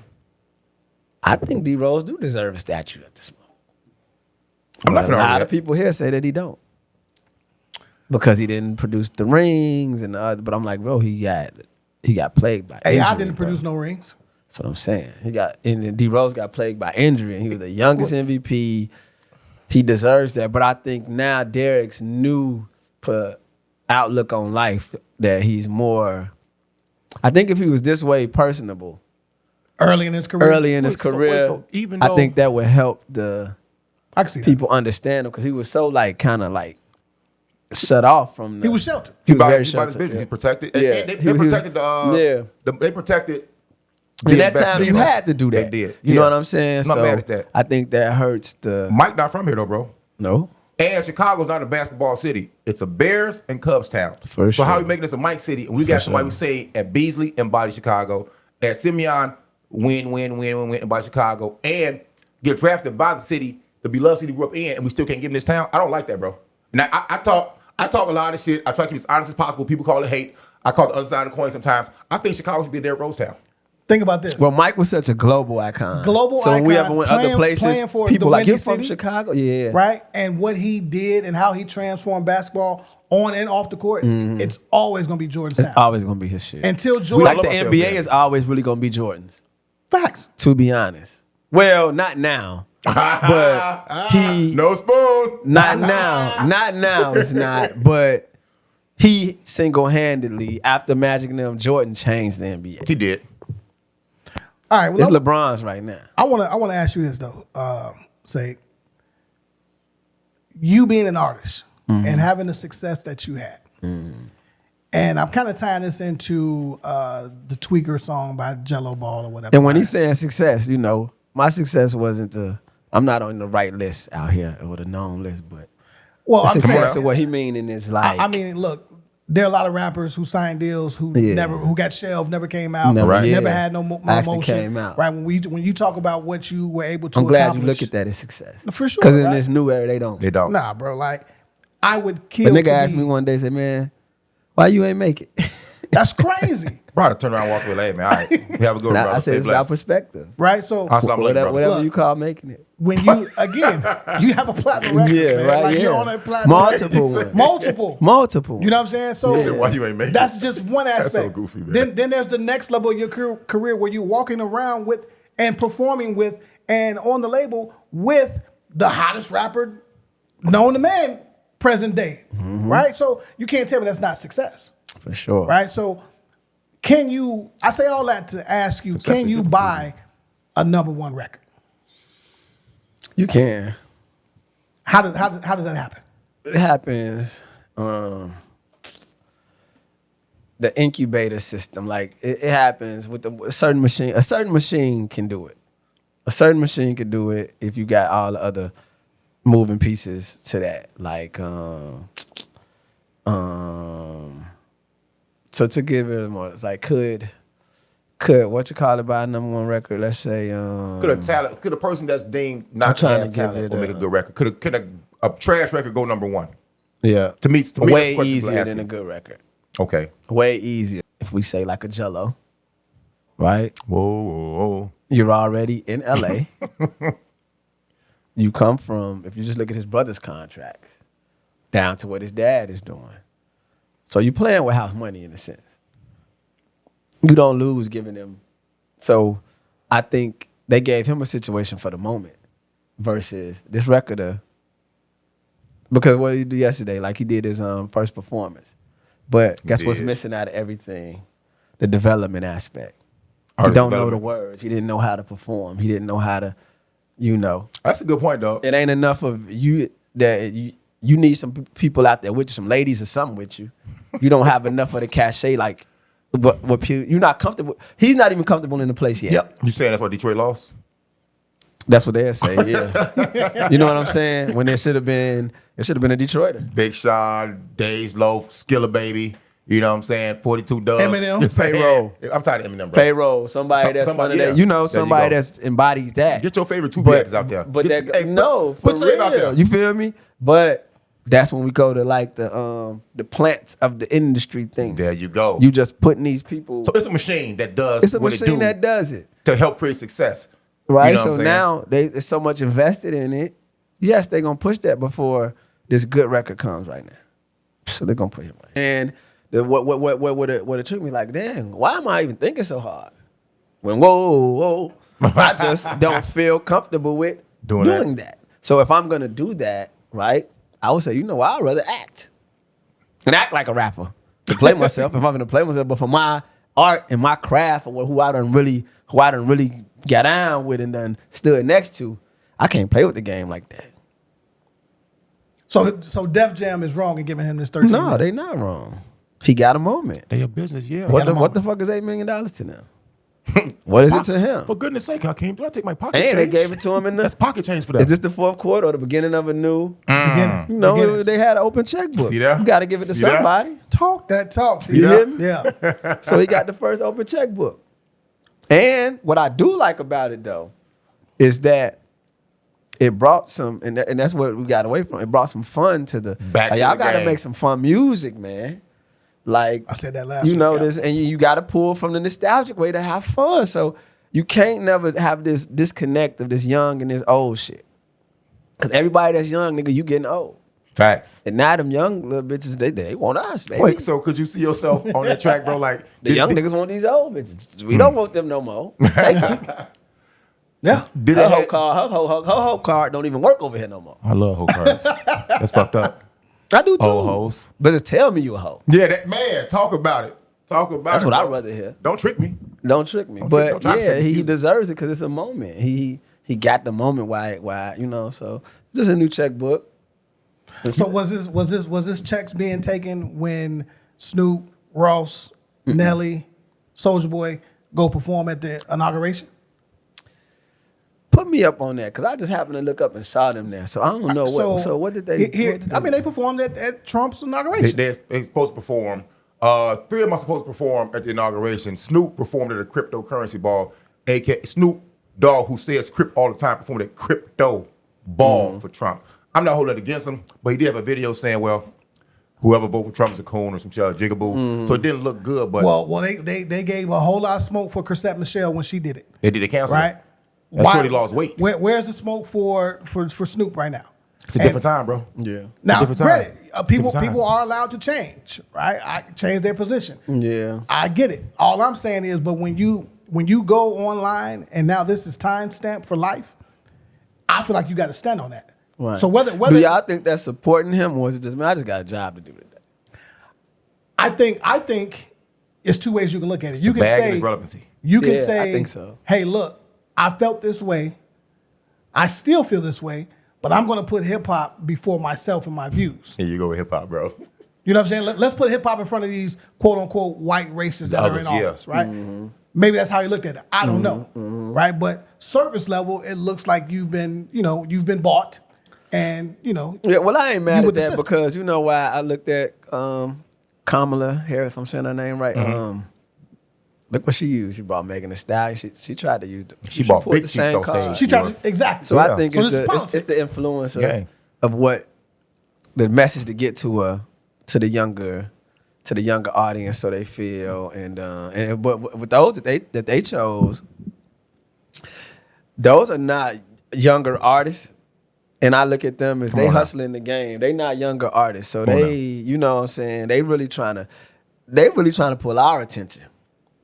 I think D Rose do deserve a statue at this moment. I'm not But a finna argue lot that. of people here say that he don't because he didn't produce the rings and the other. But I'm like, bro, he got plagued by Hey, injury, I didn't bro. produce no rings. That's what I'm saying. And D Rose got plagued by injury, and he was the youngest MVP. He deserves that. But I think now Derrick's new outlook on life that he's more. I think if he was this way personable Early in his career. So even I though- think that would help the I can see that. people understand him because he was so kind of shut off from. He was sheltered. He was about very his sheltered. business. Yeah. He's protected. Yeah. And they He was- protected they protected. And that the time you investment. had to do that. They did. You know what I'm saying? I'm not so mad at that. I think that hurts the. Mike not from here though, bro. No. And Chicago's not a basketball city. It's a Bears and Cubs town. For So how sure. we making this a Mike city? And we got somebody sure. who say at Beasley embody Chicago, at Simeon win embody Chicago, and get drafted by the city, the beloved city we grew up in, and we still can't get in this town. I don't like that, bro. Now I talk a lot of shit. I try to keep it as honest as possible. People call it hate. I call it the other side of the coin sometimes. I think Chicago should be a Derrick Rose town. Think about this. Well, Mike was such a global icon. Global so when we icon, ever went playing- other places, playing for people the like, Windy you're from City, Chicago? Yeah. right? And what he did and how he transformed basketball on and off the court, it's always going to be Jordan's It's town. always going to be his shit. Until We Jordan. Like love the ourselves, NBA yeah. is always really going to be Jordan's, Facts. to be honest. Well, not now. But he... No spoon. Not now. Not now, it's not. But he single-handedly, after Magic and them, Jordan changed the NBA. He did. All right. Well, It's LeBron's right now. I want to ask you this though. Say, you being an artist and having the success that you had, and I'm kind of tying this into the Tweaker song by Jello Ball or whatever. And when he's saying success, my success wasn't I'm not on the right list out here or the known list, but well, I'm success saying, of what he meaning is like. I mean, look, there are a lot of rappers who signed deals who Yeah. who got shelved, never came out, Never- Right. never yeah. had no Actually motion. came out. Right? When you talk about what you were able to I'm glad accomplish, you look at that as success. For sure, Because in right? this new era, they don't. They don't. Nah, bro. Like, I would A kill. nigga to asked be- me one day, said, man, why you ain't make it? That's crazy, Bro, I turn around and walk away. Hey, man, all right. We have a good one, And brother. I said, Stay it's about blessed. perspective. right? So Assalamu alaikum, Whatever, brother. you call making it. when you again, you have a platinum record, Yeah, man. right, Like yeah. you're on that platinum Multiple record. ones. multiple. You know what I'm saying? So He said, why you ain't make it? that's just one aspect. That's so goofy, man. Then there's the next level of your career where you're walking around with and performing with and on the label with the hottest rapper known to man present day, right? So you can't tell me that's not success, For sure. right? So can you? I say all that to ask you: Success can is you different. buy a #1 record? You can. How does that happen? It happens. The incubator system, like it happens with a certain machine. A certain machine can do it. A certain machine can do it if you got all the other moving pieces to that. Like, so to give it more, it's like could what you call it buy a #1 record? Let's say Could a person that's deemed I'm not to trying have to give talent it or make a a- good record? Could a trash record go #1? yeah, To me, way that's the question people easier asking. than a good record. Okay. Way easier. If we say like a Jello, right? Whoa. You're already in LA. You come from, if you just look at his brother's contracts, down to what his dad is doing. So you're playing with house money in a sense. You don't lose giving them. So I think they gave him a situation for the moment versus this record. Because what did he do yesterday? Like he did his first performance. But guess what's did. missing out of everything? The development aspect. He Artist don't know the development. words. He didn't know how to perform. He didn't know how to, That's a good point, though. It ain't enough of you that you need some people out there with you, some ladies or something with you. You don't have enough of the cachet. Like, what you're not comfortable. He's not even comfortable in the place yet. Yep. You saying that's why Detroit lost? That's what they'd say, yeah. You know what I'm saying? When it should have been a Detroiter. Big Sean, Dej Loaf, Skilla Baby. You know what I'm saying? 42 Dugg. Eminem. Payroll. I'm tired of Eminem, bro. Payroll. Somebody that's somebody, one of that. yeah. You know, There you somebody go. that's embodied that. Get your favorite two But- actors out there. But Get- that, hey, no, put for Save out real. there. You feel me? But that's when we go to like the plants of the industry thing. There you go. You just putting these people. So it's a machine that does It's a what machine it do that does it. to help create success. Right. You know what So I'm saying? now there's so much invested in it. Yes, they're gonna push that before this good record comes right now. So they're gonna push it. And what it took me like, dang, why am I even thinking so hard? When whoa, I just don't feel comfortable with doing that. So if I'm gonna do that, right, I would say, you know what, I'd rather act. And act like a rapper. To play myself, if I'm gonna play myself, but for my art and my craft or who I done really got down with and done stood next to, I can't play with the game like that. So Def Jam is wrong in giving him this 13 No, million. they not wrong. He got a moment. They your business, yeah. What the fuck is $8 million to them? What is it to him? For goodness sake, I came through. I take my pocket And change. they gave it to him in That's the. pocket change for them. Is this the fourth quarter or the beginning of a new? Beginning. You know, Beginning. they had an open checkbook. See that? You got to give it to See that? somebody. Talk that talk. You that? hear me? Yeah. So he got the first open checkbook. And what I do like about it though, is that it brought some, and that's what we got away from. It brought some fun to the. Back like, to y'all the got to game. make some fun music, man. Like I said that last you week, know yeah. this, and you got to pull from the nostalgic way to have fun. So you can't never have this disconnect of this young and this old shit. Cause everybody that's young, nigga, you getting old. Facts. And now them young little bitches, they want us, baby. Wait, so could you see yourself on that track, bro? Like The young niggas want these old bitches. We don't want them no more. Take it. Yeah. Did Her it whole have, card, her whole card don't even work over here no more. I love hoe cards. That's fucked up. I do too. Old hoes. But just tell me you a hoe. Yeah, that man. Talk about it. Talk about That's it. what I'd bro. rather hear. Don't trick me. Don't trick me. Don't But try to yeah, trick me, he excuse me. deserves it because it's a moment. He got the moment why you know. So just a new checkbook. So was this checks being taken when Snoop, Ross, Nelly, Soulja Boy go perform at the inauguration? Put me up on that because I just happened to look up and saw them there. So I don't know what. So what did they? Here, what did I mean, they performed at Trump's inauguration. They're supposed to perform. 3 of them are supposed to perform at the inauguration. Snoop performed at a cryptocurrency ball. aka Snoop Dogg, who says Crip all the time, performed at crypto ball for Trump. I'm not holding it against him, but he did have a video saying, well, whoever vote for Trump is a coon or some shit, jigaboo. So it didn't look good, but well, they gave a whole lot of smoke for Chrisette Michelle when she did it, they did cancel right? it. That shorty lost weight. Where's the smoke for Snoop right now? It's a different time, bro. Yeah. Now, different time. granted, Different time. people are allowed to change, right? I change their position. Yeah. I get it. All I'm saying is, but when you go online and now this is timestamped for life, I feel like you got to stand on that. Right. So whether do y'all think that's supporting him or is it just man? I just got a job to do today. I think it's two ways you can look at it. You can Bag say and relevancy. you can Yeah, say, I think so. Hey, look, I felt this way. I still feel this way, but I'm going to put hip hop before myself and my views. Here you go with hip hop, bro. You know what I'm saying? Let's put hip hop in front of these quote unquote white racists that others, are in yeah. office, right? Maybe that's how he looked at it. I don't know, right? But surface level, it looks like you've been bought, and Yeah, well, I ain't mad at with the that system. because you know why I looked at Kamala Harris, if I'm saying her name right. Look what she used. She brought Megan Thee Stallion. She tried to use. She bought pulled big the cheeks same on card. stage. she tried to exactly. So I think So it's this is the politics. influence Gang. of what the message to get to the younger audience, so they feel but with those that they chose, those are not younger artists. And I look at them as they hustling the game. They not younger artists. So they, you know what I'm saying, they really trying to pull our attention.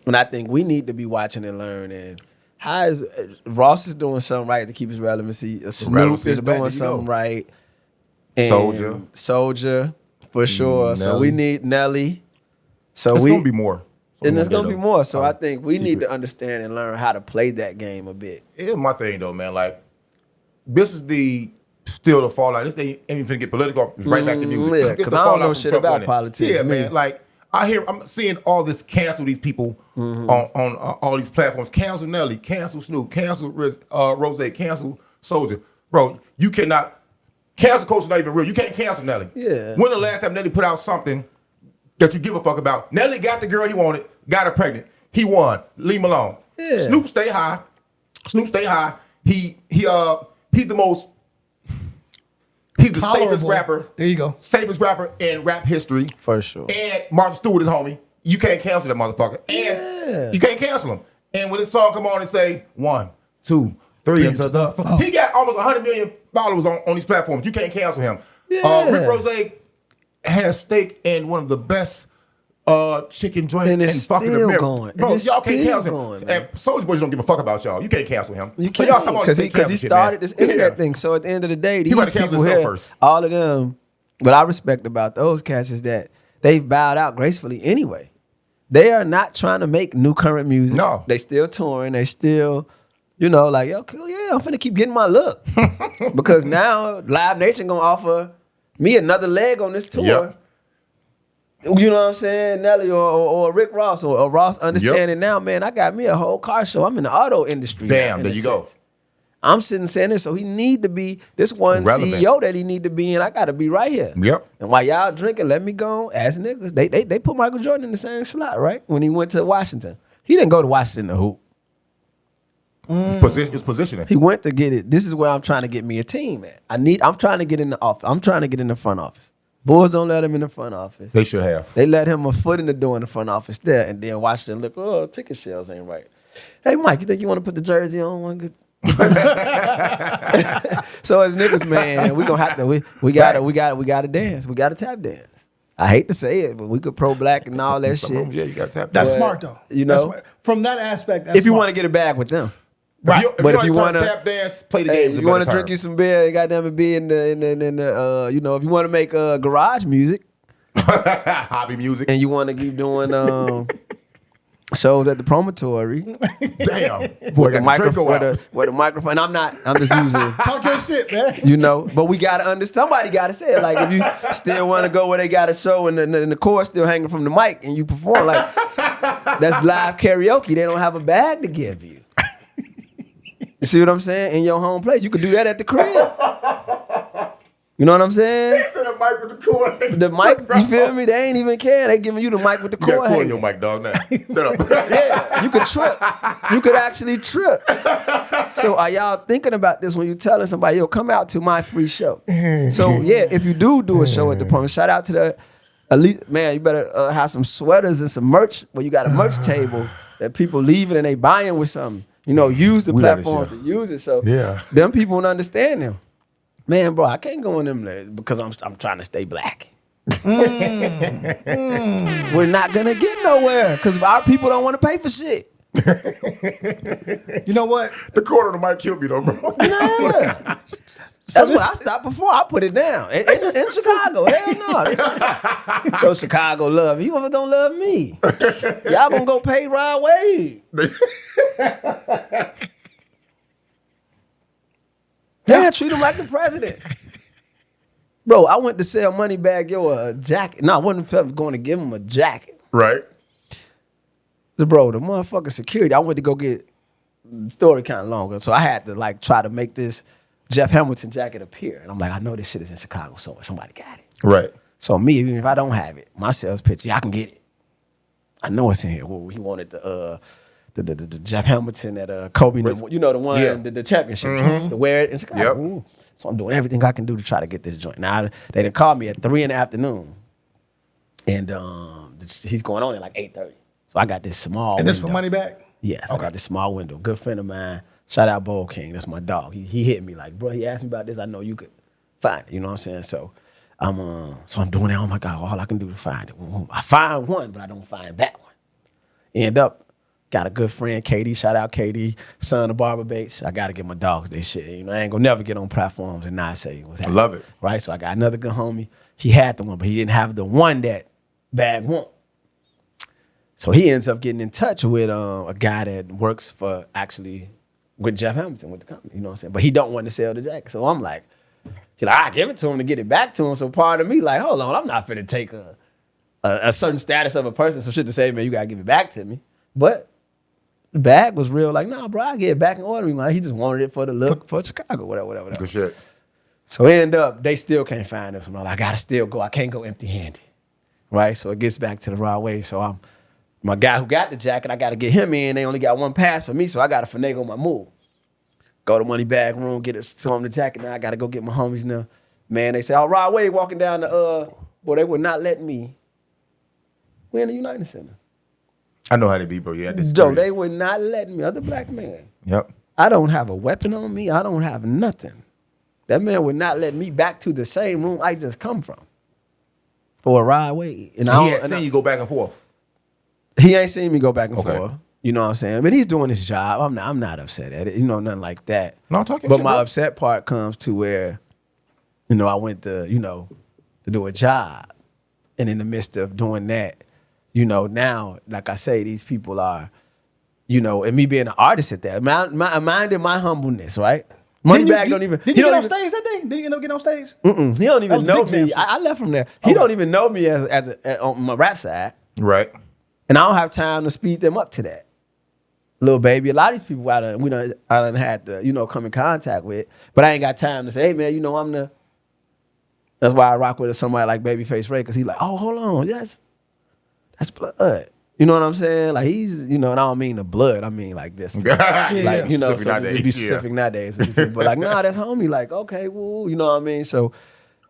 And I think we need to be watching and learning. How is Ross is doing something right to keep his relevancy. Snoop relevancy is is back. doing There you go. something right. And Soulja, for sure. So Nelly. we need Nelly. So It's we gonna be more. and there's gonna be more. So I Oh, think we need secret. to understand and learn how to play that game a bit. Here's my thing though, man. Like, this is still the fallout. This ain't even finna get political. It's right back to music. yeah, It's 'cause the I don't fallout know from shit Trump about winning. politics, Yeah, me. man. Like, I'm seeing all this cancel these people on all these platforms. Cancel Nelly, cancel Snoop, cancel Rose, cancel Soldier. Bro, you cannot. Cancel culture not even real. You can't cancel Nelly. Yeah. When the last time Nelly put out something that you give a fuck about? Nelly got the girl he wanted, got her pregnant. He won. Leave him alone. Yeah. Snoop stay high. He's the most. He's the Tolerable. safest rapper. There you go. Safest rapper in rap history. For sure. And Martin Stewart is homie. You can't cancel that motherfucker. And you can't cancel him. And when this song come on and say 1, 2, 3 into the he got almost 100 million followers on these platforms. You can't cancel him. Yeah. Rick Rose has steak in one of the best chicken joints And in it's fucking still America. going. Bro, And it's y'all can't still cancel going, him. man. And Soulja Boy don't give a fuck about y'all. You can't cancel him. You So can't, y'all stop all this because he shit, started man. this internet Yeah. thing. So at the end of the day, these He gotta cancel people himself here, first. all of them, what I respect about those cats is that they've bowed out gracefully anyway. They are not trying to make new current music. No. They still touring. They still, like, yo, cool, yeah, I'm finna keep getting my look. Because now Live Nation gonna offer me another leg on this tour. Yep. You know what I'm saying? Nelly or Rick Ross or Ross understanding Yep. now, man, I got me a whole car show. I'm in the auto industry. now, Damn, in there a you go. sense. I'm sitting saying this, so he need to be this one Relevant. CEO that he need to be in. I got to be right here. Yep. And while y'all drinking, let me go as niggas. They put Michael Jordan in the same slot, right? When he went to Washington, he didn't go to Washington to hoop. It's positioning. He went to get it. This is where I'm trying to get me a team, man. I'm trying to get in the office. I'm trying to get in the front office. Bulls don't let him in the front office. They should have. They let him a foot in the door in the front office there, and then Washington look, oh, ticket sales ain't right. Hey, Mike, you think you want to put the jersey on one good? So as niggas, man, we gonna have to we gotta dance. We gotta tap dance. I hate to say it, but we could pro black and all that Some shit. rooms, yeah, you got to tap. That's that. smart though. You That's know? smart. From that aspect, that's If you smart. want to get a bag with them, Right. But if you want wanna- to tap dance, play the hey, games. you want to drink you some beer, you goddamn it be in the if you want to make garage music hobby music. and you want to keep doing shows at the promontory. Damn, With boy, the got the Draco microphone, out. where the microphone. And I'm just using. Talk your shit, man. But we gotta understand. Somebody gotta say it. Like if you still want to go where they got a show and the cord still hanging from the mic and you perform, like that's live karaoke. They don't have a bag to give you. You see what I'm saying? In your home place, you could do that at the crib. You know what I'm saying? He said a mic with the cord. The mic, you feel me? They ain't even care. They giving you the mic with the You got cord cord in hanging. your mic, dog. Now, shut up. Yeah, you could trip. You could actually trip. So are y'all thinking about this when you telling somebody, yo, come out to my free show? So yeah, if you do a show at the Promo, shout out to the elite, man, you better have some sweaters and some merch where you got a merch table that people leaving and they buying with something. Use the We let it platform show. to use it. So Yeah. them people won't understand them. Man, bro, I can't go in them because I'm trying to stay black. We're not gonna get nowhere because our people don't want to pay for shit. You know what? The cord on the mic killed me, though, bro. Yeah. That's when I stopped before. I put it down. In Chicago. Hell no. So Chicago love you. You don't love me. Y'all gonna go pay Rod Wade. Yeah, treat him like the president. Bro, I went to sell Money Bagg Yo a jacket. No, I wasn't going to give him a jacket. Right. Bro, the motherfucking security, I went to go get the story kind of longer. So I had to try to make this Jeff Hamilton jacket appear. And I'm like, I know this shit is in Chicago, so somebody got it. Right. So me, even if I don't have it, my sales pitch, I can get it. I know it's in here. Well, he wanted the Jeff Hamilton at Kobe, the one, Yeah. the championship, to wear it in Chicago. Yep. Ooh. So I'm doing everything I can do to try to get this joint. Now they done called me at 3 PM, and he's going on at 8:30. So I got this small. And this for window. Money Bagg? Yes, I got this small window. Good friend of mine. Shout out Bowl King. That's my dog. He hit me like, bro, he asked me about this. I know you could find it. You know what I'm saying? So I'm doing that. Oh my God, all I can do to find it. I find one, but I don't find that one. End up, got a good friend, Katie. Shout out Katie, son of Barbara Bates. I got to get my dogs their shit. I ain't gonna never get on platforms and not say what's happening. love it. Right? So I got another good homie. He had the one, but he didn't have the one that Bag want. So he ends up getting in touch with a guy that works for with Jeff Hamilton with the company. You know what I'm saying? But he don't want to sell the jacket. So I'm like, I give it to him to get it back to him. So part of me hold on, I'm not finna take a certain status of a person, some shit to say, man, you gotta give it back to me. But the bag was real, like, nah, bro, I get it back and order me, man. He just wanted it for the look for Chicago, whatever. Good shit. So end up, they still can't find us. I'm like, I gotta still go. I can't go empty-handed, right? So it gets back to the raw way. So my guy who got the jacket, I gotta get him in. They only got one pass for me, so I gotta finagle my move. Go to Money Bagg room, show him the jacket. Now I gotta go get my homies now. Man, they say, all right, way walking down the boy, they would not let me. We in the United Center. I know how they be, bro. Yeah, this Joe, they would not let me. Other black man. Yep. I don't have a weapon on me. I don't have nothing. That man would not let me back to the same room I just come from for a ride away. And he had seen you go back and forth. He ain't seen me go back and Okay. forth. You know what I'm saying? But he's doing his job. I'm not upset at it. You know, nothing like that. No, I'm talking But shit, my bro. upset part comes to where, you know, I went to, you know, to do a job. And in the midst of doing that, you know, now, like I say, these people are, you know, and me being an artist at that, minding my humbleness, right? Money Bagg don't even. Did you get on stage that day? Did you end up getting on stage? He don't even know Big Sam me. shit. I left from there. He don't even know me as on my rap side, Right. and I don't have time to speed them up to that. Little baby, a lot of these people I done had to, you know, come in contact with, but I ain't got time to say, hey man, you know, I'm the. That's why I rock with somebody like Babyface Ray, because he's like, oh, hold on, that's blood. You know what I'm saying? Like he's, you know, and I don't mean the blood. I mean like this. Like, you know, Specific so nowadays, to be specific nowadays. But like, nah, that's homie. Like, okay, well, you know what I mean? So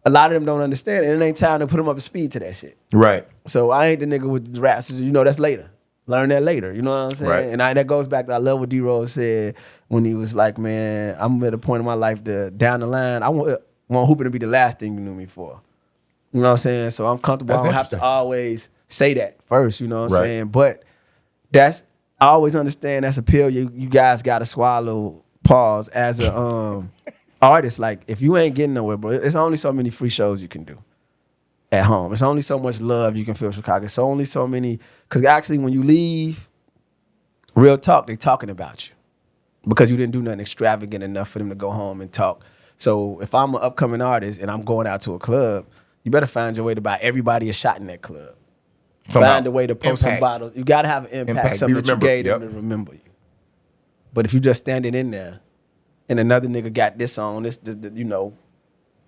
a lot of them don't understand it. And it ain't time to put them up to speed to that shit. Right. So I ain't the nigga with the raps. You know, that's later. Learn that later. You know what I'm saying? Right. And that goes back to, I love what D-Rose said when he was like, man, I'm at a point in my life that down the line, I want hooping to be the last thing you knew me for. You know what I'm saying? So I'm comfortable. That's I don't have to interesting. always say that first, you know what I'm Right. saying? But I always understand that's a pill you guys gotta swallow, pause, as a artist. Like if you ain't getting nowhere, bro, it's only so many free shows you can do at home. It's only so much love you can feel in Chicago. It's only so many, because actually when you leave, real talk, they talking about you. Because you didn't do nothing extravagant enough for them to go home and talk. So if I'm an upcoming artist and I'm going out to a club, you better find your way to buy everybody a shot in that club. Find a way to post some bottles. You got to have an impact, something that you gave them to remember you. But if you just standing in there and another nigga got this on, this you know,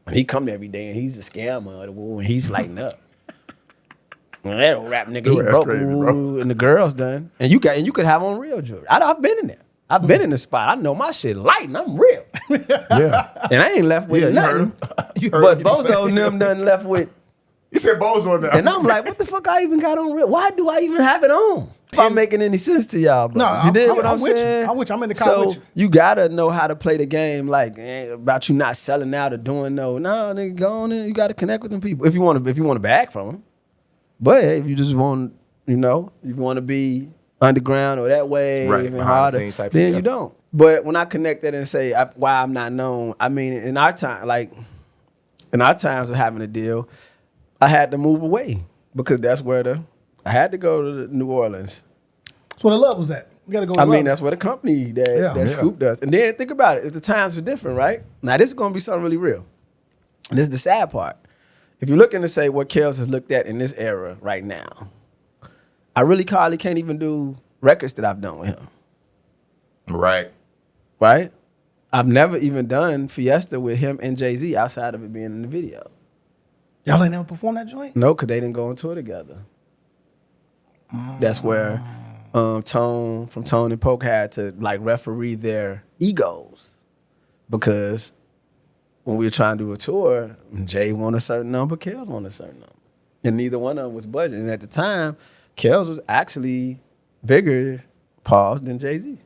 and he come every day and he's a scammer and he's lighting up. Man, that old rap nigga, he That's broke, crazy, bro. and the girls done. And you could have on real jewelry. I've been in there. I've been in the spot. I know my shit lighting. I'm real. Yeah. And I ain't left with Yeah, you heard nothing. him. You heard But him, you know what I'm Bozo and them done left with. You said Bozo on there. And I'm like, what the fuck I even got on real? Why do I even have it on? If I'm making any sense to y'all, bro. No, You dig what I'm I'm with you. saying? I'm with you. I'm in the car So with you. you gotta know how to play the game, like about you not selling out or doing no, nigga, go on in. You gotta connect with them people if you want to bag from them. But if you just want, you know, if you want to be underground or that way, Right, even behind the harder, scenes type then shit, you yeah. don't. But when I connect that and say why I'm not known, I mean, in our time, like in our times of having a deal, I had to move away because that's where I had to go to New Orleans. That's where the love was at. You gotta go. I mean, that's where the company that Yeah. Scoop does. And then think about it. If the times were different, right? Now, this is going to be something really real. And this is the sad part. If you're looking to say what Kels has looked at in this era right now, I really hardly can't even do records that I've done with him. Right. Right? I've never even done Fiesta with him and Jay-Z outside of it being in the video. Y'all ain't never performed that joint? No, because they didn't go on tour together. That's where Tone and Poke had to like referee their egos. Because when we were trying to do a tour, Jay wanted a certain number, Kels wanted a certain number. And neither one of them was budgeting. And at the time, Kels was actually bigger, than Jay-Z.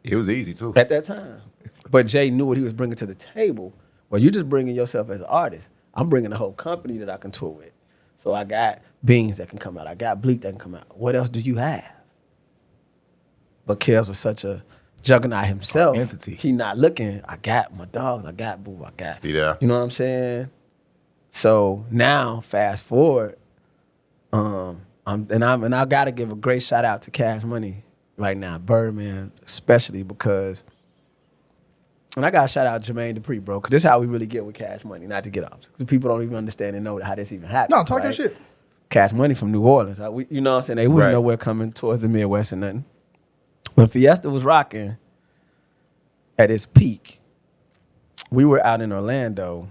It was easy too. At that time. But Jay knew what he was bringing to the table. Well, you just bringing yourself as an artist. I'm bringing a whole company that I can tour with. So I got Beans that can come out. I got Bleak that can come out. What else do you have? But Kels was such a juggernaut himself. Entity. He not looking. I got my dogs. I got Boo. I got. See there? You know what I'm saying? So now, fast forward, I gotta give a great shout out to Cash Money right now, Birdman especially because, and I gotta shout out Jermaine Dupree, bro, because this is how we really get with Cash Money. Not to get off, because people don't even understand and know how this even happened. No, talk your right? shit. Cash Money from New Orleans. You know what I'm saying? They was Right. nowhere coming towards the Midwest or nothing. When Fiesta was rocking at its peak, we were out in Orlando.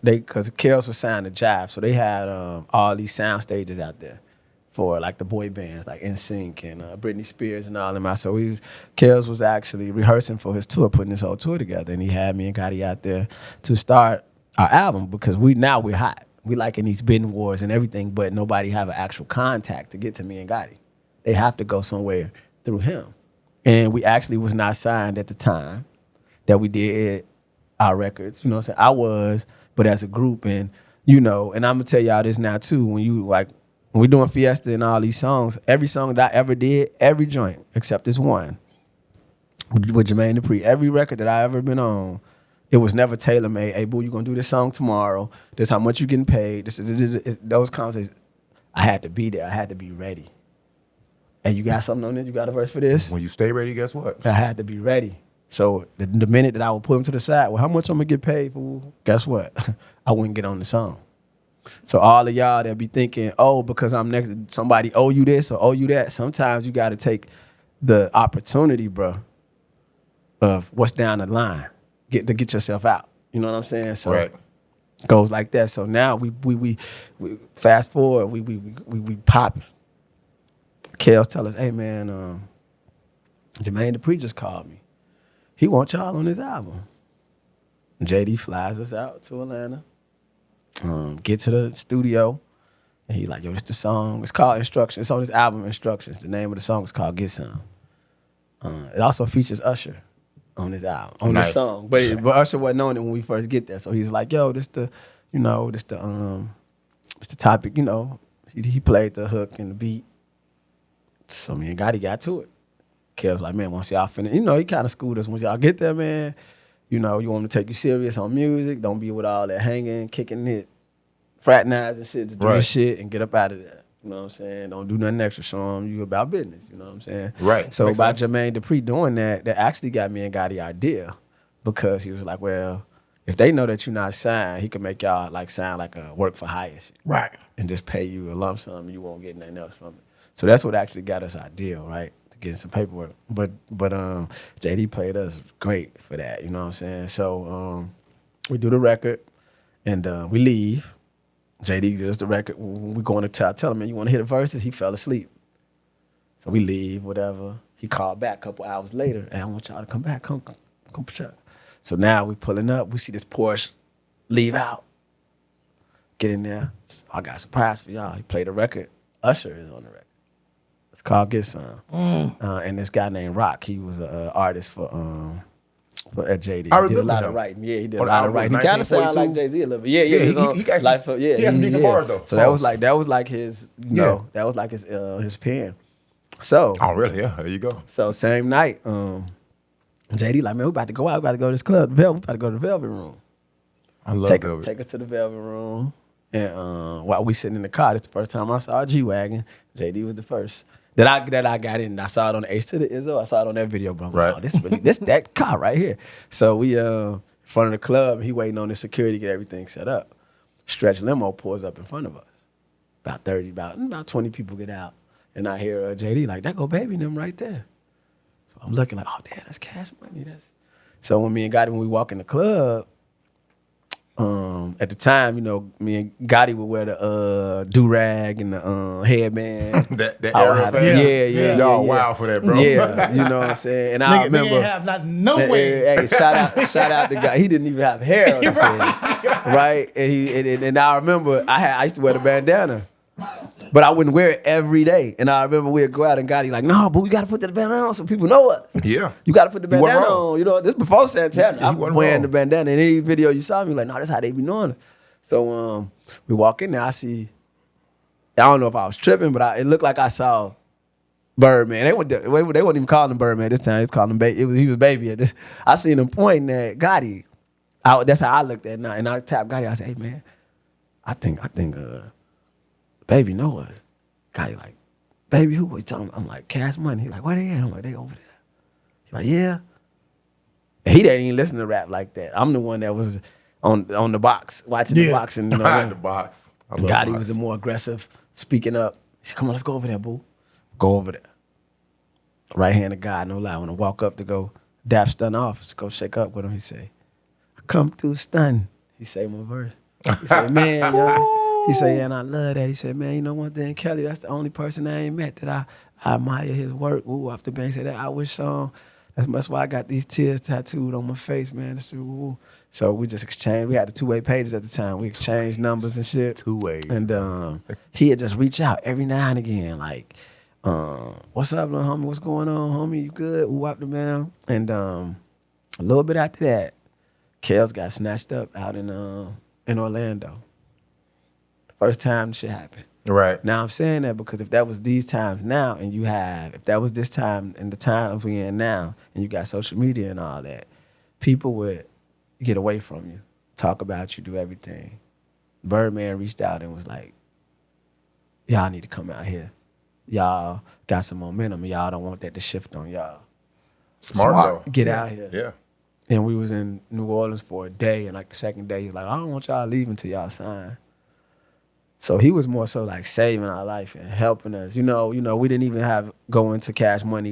Because Kels was signed to Jive, so they had all these sound stages out there for like the boy bands like NSYNC and Britney Spears and all them out. So Kels was actually rehearsing for his tour, putting this whole tour together, and he had me and Gotti out there to start our album because we're hot. We like in these bidding wars and everything, but nobody have an actual contact to get to me and Gotti. They have to go somewhere through him. And we actually was not signed at the time that we did our records. You know what I'm saying? I was, but as a group, and you know, and I'm gonna tell y'all this now too, when we doing Fiesta and all these songs, every song that I ever did, every joint, except this one, with Jermaine Dupree, every record that I ever been on, it was never tailor-made. Hey, boo, you gonna do this song tomorrow. This how much you getting paid. Those conversations. I had to be there. I had to be ready. And you got something on this? You got a verse for this? When you stay ready, guess what? I had to be ready. So the minute that I would put him to the side, well, how much I'm gonna get paid for? Guess what? I wouldn't get on the song. So all of y'all that be thinking, oh, because I'm next, somebody owe you this or owe you that. Sometimes you got to take the opportunity, bro, of what's down the line, get yourself out. You know what I'm saying? So Right. it goes like that. So now we fast forward, we popping. Kels tell us, hey man, Jermaine Dupree just called me. He wants y'all on his album. JD flies us out to Atlanta. Get to the studio, and he like, yo, this the song. It's called Instructions. It's on his album, Instructions. The name of the song is called Get Some. It also features Usher on his album, on Nice. the song. But Usher wasn't on it when we first get there. So he's like, yo, this the topic, you know. He played the hook and the beat. So me and Gotti got to it. Kev's like, man, once y'all finish, you know, he kind of schooled us. Once y'all get there, man, you know, you want him to take you serious on music. Don't be with all that hanging, kicking it, fraternizing shit, to do this shit and get up out of there. You know what I'm saying? Don't do nothing extra. Show him you about business. You know what I'm saying? Right. So Makes by sense. Jermaine Dupree doing that actually got me and Gotti the idea, because he was like, well, if they know that you're not signed, he could make y'all like sign like a work for hire shit. Right. And just pay you a lump sum. You won't get nothing else from it. So that's what actually got us our deal, right? To get some paperwork. But JD played us great for that. You know what I'm saying? So we do the record and we leave. JD does the record. We going to tell him, man, you want to hear the verses? He fell asleep. So we leave, whatever. He called back a couple hours later. Hey, I want y'all to come back. Come check. So now we pulling up. We see this Porsche leave out. Get in there. I got a surprise for y'all. He played the record. Usher is on the record. It's called Get Some. And this guy named Rock, he was an artist for at JD. I He did a remember lot him. of writing. Yeah, he did a On the lot of album, writing. He kind of sounds like 1942. Jay-Z a little bit. Yeah, Yeah, he was on he actually- Life for- he has some decent bars, though. So that was Pause. like his, you know, that was like his pen. So Oh, really? Yeah, there you go. so same night, JD like, man, we about to go out. We about to go to this club, We about to go to the Velvet Room. I love Take Velvet. us to the Velvet Room. And while we sitting in the car, it's the first time I saw a G-Wagon. JD was the first that I got in. I saw it on the H to the Izzo. I saw it on that video, bro. Right. Oh, this that car right here. So we in front of the club. He waiting on the security to get everything set up. Stretch limo pulls up in front of us. About 20 people get out. And I hear JD like, that go Baby and them right there. So I'm looking like, oh, damn, that's Cash Money. So when me and Gotti, when we walk in the club, at the time, you know, me and Gotti would wear the do-rag and the headband. That I would era have- fan? Yeah. Y'all wild for that, bro. Yeah, you know what I'm saying? And I Nigga remember. ain't have not no way. Hey, shout out the guy. He didn't even have hair on his head, right? And I remember I used to wear the bandana, but I wouldn't wear it every day. And I remember we'd go out and Gotti like, no, but we got to put the bandana on so people know it. Yeah. You got to put the He wasn't bandana wrong. on. You know, this before Santana. He I'm wasn't wearing wrong. the bandana. In any video you saw me, like, no, that's how they be knowing it. So we walk in there. I don't know if I was tripping, but it looked like I saw Birdman. They weren't even calling him Birdman this time. They was calling him Baby. He was Baby at this. I seen him pointing at Gotti. That's how I looked at night. And I tapped Gotti. I said, hey, man, I think Baby know us. Gotti like, Baby, who? He talking? I'm like, Cash Money. He like, where they at? I'm like, they over there. He like, yeah. And he didn't even listen to rap like that. I'm the one that was on the box, watching the box. And, you know, The box. I love Gotti box. was the more aggressive speaking up. He said, come on, let's go over there, boo. Go over there. Right hand of God, no lie. When I walk up to go dap stun off, to go shake up with him, he say, I come through stun. He say my verse. He said, man, yo. He said, yeah, and I love that. He said, man, you know one thing, Kelly, that's the only person I ain't met that I admire his work. Ooh, off the bank, say that I wish song. That's why I got these tears tattooed on my face, man. That's, ooh. So we just exchanged. We had the two-way pages at the time. We exchanged numbers and shit. Two-way. And he had just reach out every now and again, like, what's up, little homie? What's going on, homie? You good? Ooh, up the man. And a little bit after that, Kels got snatched up out in Orlando. First time shit happened. Right. Now I'm saying that because if that was these times now, and if that was this time and the times we in now, and you got social media and all that, people would get away from you, talk about you, do everything. Birdman reached out and was like, y'all need to come out here. Y'all got some momentum. Y'all don't want that to shift on y'all. Smart though. Get out here. Yeah. And we was in New Orleans for a day, and like the second day, he was like, I don't want y'all leaving till y'all sign. So he was more so like saving our life and helping us. You know, we didn't even go into Cash Money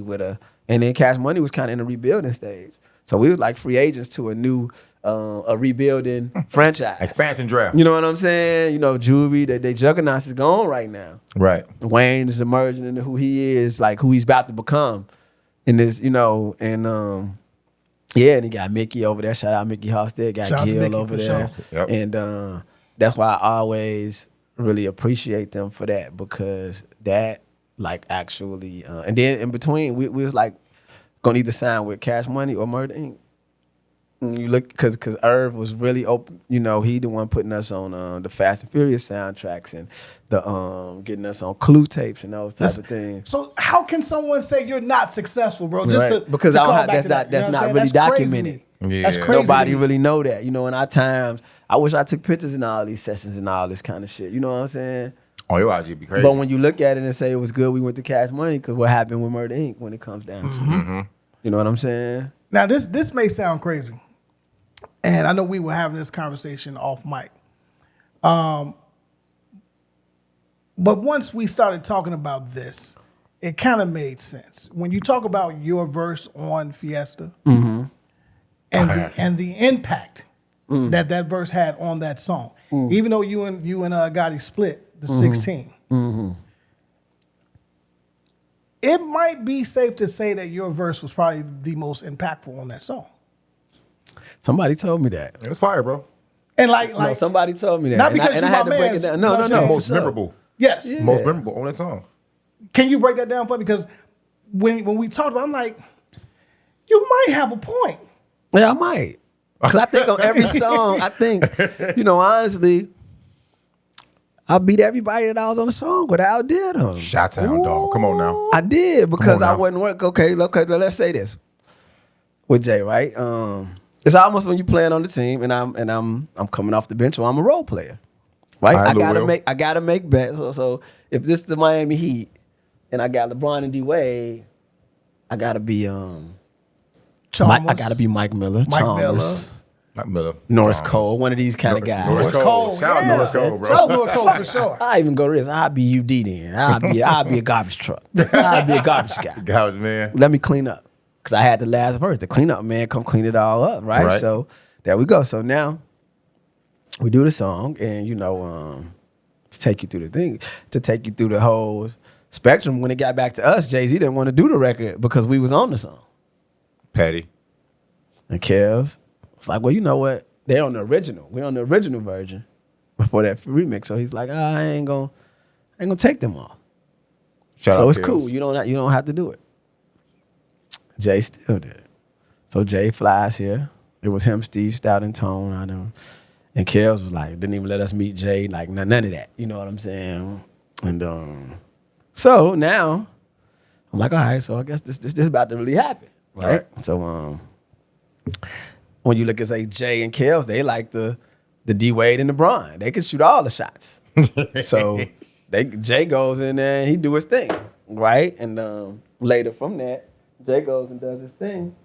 and then Cash Money was kind of in a rebuilding stage. So we was like free agents to a new, a rebuilding franchise. Expansion draft. You know what I'm saying? You know, Juvie, they juggernauts is gone right now. Right. Wayne is emerging into who he is, like who he's about to become in this, and yeah, and he got Mickey over there. Shout out Mickey Halstead. Got Gil over there. Sure. Yep. And that's why I always really appreciate them for that, because that like actually, and then in between, we was like gonna either sign with Cash Money or Murder Inc. And you look, cause Irv was really open, he the one putting us on the Fast and Furious soundtracks and the getting us on Clue tapes and those type of things. So how can someone say you're not successful, bro? Because that's not really documented. Yeah. That's crazy. Nobody really know that. In our times, I wish I took pictures in all these sessions and all this kind of shit. You know what I'm saying? Oh, your IG be crazy. But when you look at it and say it was good, we went to Cash Money, because what happened with Murder Inc. when it comes down to it. You know what I'm saying? Now this may sound crazy, and I know we were having this conversation off mic. But once we started talking about this, it kind of made sense. When you talk about your verse on Fiesta and the impact that verse had on that song, even though you and Gotti split the 16, it might be safe to say that your verse was probably the most impactful on that song. Somebody told me that. It was fire, bro. And like No, somebody told me that. not because and I you had my to break man, it down. you know what I'm No. saying? Most for sure. memorable. yes. Most memorable on that song. Can you break that down for me? Because when we talked about it, I'm like, you might have a point. Yeah, I might. Because I think on every song, honestly, I beat everybody that I was on the song with. I outdid them. Shoutout, dog. Come on now. I did, because I now. wasn't working. Okay, let's say this with Jay, right? It's almost when you playing on the team and I'm coming off the bench, or I'm a role player, right? All right, I gotta make bets. So if this is the Miami Heat and I got LeBron and D Wade, I gotta be I gotta be Mike Miller, Chalmers, Not Miller. Norris Chalmers. Cole, one of these kind of guys. Norris Cole. Shout out Norris Cole, bro. Shout out Norris Cole for sure. I even go to this. I'll be UD then. I'll be a garbage truck. I'll be a garbage guy. Garbage man. Let me clean up. Because I had the last verse. The cleanup man come clean it all up, right? So there we go. So now we do the song, and to take you through the thing, to take you through the whole spectrum. When it got back to us, Jay-Z didn't want to do the record because we was on the song. Patty. And Kels, it's like, well, you know what? They're on the original. We're on the original version before that remix. So he's like, I ain't gonna take them off. Shout So out it's Kels. cool. You don't have to do it. Jay still did. So Jay flies here. It was him, Steve, Stout, and Tone. I know. And Kels was like, didn't even let us meet Jay. Like, none of that. You know what I'm saying? And so now I'm like, all right, so I guess this is about to really happen. Right? So when you look at, say, Jay and Kels, they like the D Wade and the Bron. They can shoot all the shots. So Jay goes in there and he do his thing. Right? And later from that, Jay goes and does his thing.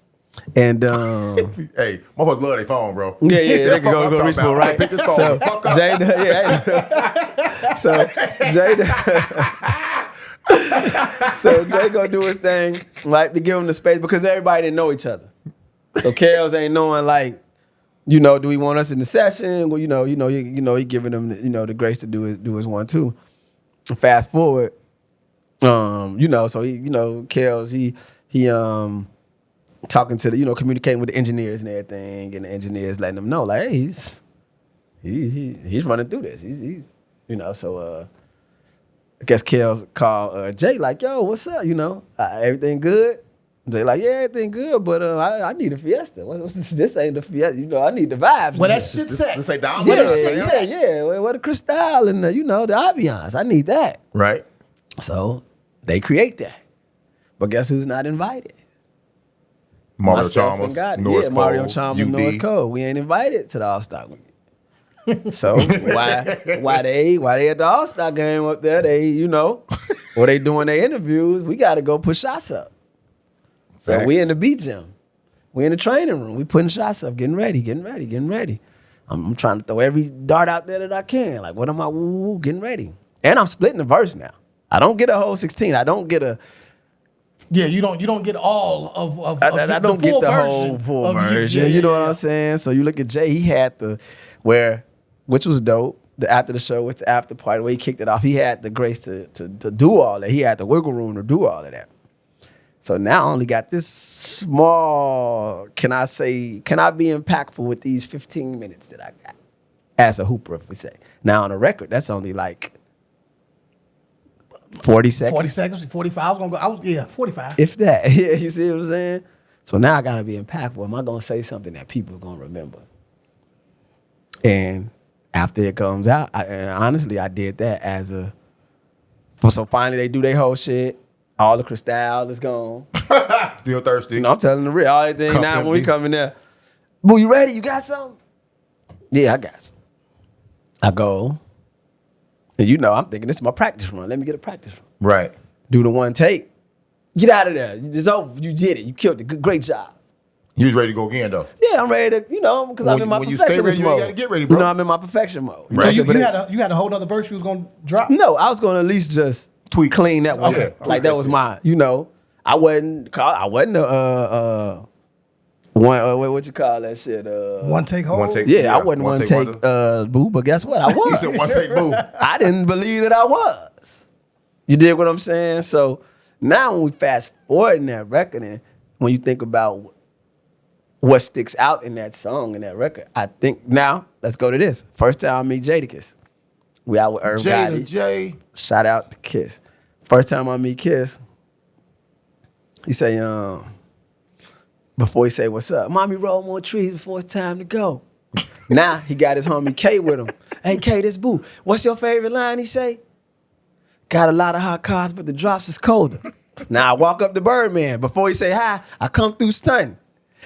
And Hey, motherfuckers love their phone, bro. yeah, He said, they can "Fuck, I'm go talking reach for about, right. pick this phone So the fuck up." Jay gonna do his thing, like to give him the space because everybody didn't know each other. So Kels ain't knowing like, do he want us in the session? Well, he giving him the grace to do his 1-2. Fast forward, so Kels he talking to the communicating with the engineers and everything, and the engineers letting them know like, hey, he's running through this. He's so I guess Kels called Jay like, yo, what's up? Everything good? Jay like, yeah, everything good, but I need a Fiesta. What's this ain't the Fiesta. I need the vibes. Well, that shit set. This ain't down Yeah. Where the Cristal and the ambiance. I need that. Right. So they create that. But guess who's not invited? Mario Myself Chalmers, and Gotti. North Mario Cole, Chalmers, UD. North Cole. We ain't invited to the All-Star game. So why they at the All-Star game up there? They or they doing their interviews. We got to go put shots up. So Facts. we in the beat gym. We in the training room. We putting shots up, getting ready. I'm trying to throw every dart out there that I can. Like, what am I getting ready? And I'm splitting the verse now. I don't get a whole 16. I don't get a. Yeah, you don't get all of I don't the full get the version whole full of version. You know what I'm saying? So you look at Jay. He had which was dope. After the show, with the after party where he kicked it off, he had the grace to do all that. He had the wiggle room to do all of that. So now I only got this small, can I be impactful with these 15 minutes that I got as a hooper, if we say. Now on a record, that's only like 40 seconds. 40 seconds, 45. 45. If that. Yeah, you see what I'm saying? So now I got to be impactful. Am I going to say something that people are going to remember? And after it comes out, and honestly, I did that so finally they do their whole shit. All the Cristal is gone. Still thirsty. I'm telling the real. All everything Cup now empty. when we come in there, boo, you ready? You got something? Yeah, I got you. I go, and I'm thinking this is my practice run. Let me get a practice run. Right. Do the one take. Get out of there. It's over. You did it. You killed it. Great job. You was ready to go again, though. Yeah, I'm ready to, because I'm in my when you stay perfectionist ready, you mode. gotta get ready, bro. I'm in my perfection mode. Right. So you But had a whole other verse you was gonna drop? No, I was gonna at least just clean that one. Okay. Up. Like that was my, I wasn't what you call that shit? One take hold. One take. Yeah, I wasn't one one take take boo, but guess what? I was. You said one take boo. I didn't believe that I was. You dig what I'm saying? So now when we fast forward in that record, and when you think about what sticks out in that song and that record, I think now let's go to this. First time I meet Jadakiss. We out with Irv Gotti. Jay. Shout out to Kiss. First time I meet Kiss, he say, before he say what's up, mommy roll more trees before it's time to go. Now he got his homie K with him. Hey K, this boo. What's your favorite line? He say, got a lot of hot cars, but the drops is colder. Now I walk up to Birdman. Before he say hi, I come through stunning.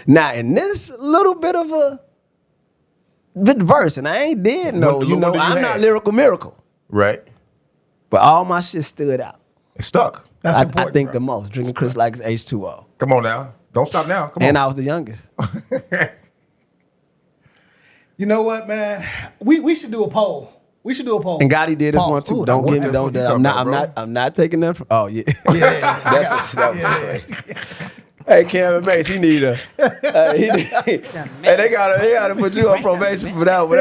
Now in this little bit of a verse, and I ain't did no, I'm not Lyrical Miracle. Right. But all my shit stood out. It's stuck. That's I important. think bro. the most. Drinking Chris like it's H2O. Come on now. Don't stop now. Come And on. I was the youngest. You know what, man? We should do a poll. We should do a poll. And Gotti did this Pause. one too. Ooh, Don't what give me, the don't. fuck you I'm talking not. about, I'm not taking that from. Oh yeah. Yeah. That was Hey, Cam and Mace, he need a. Hey, they gotta put you on probation for that one.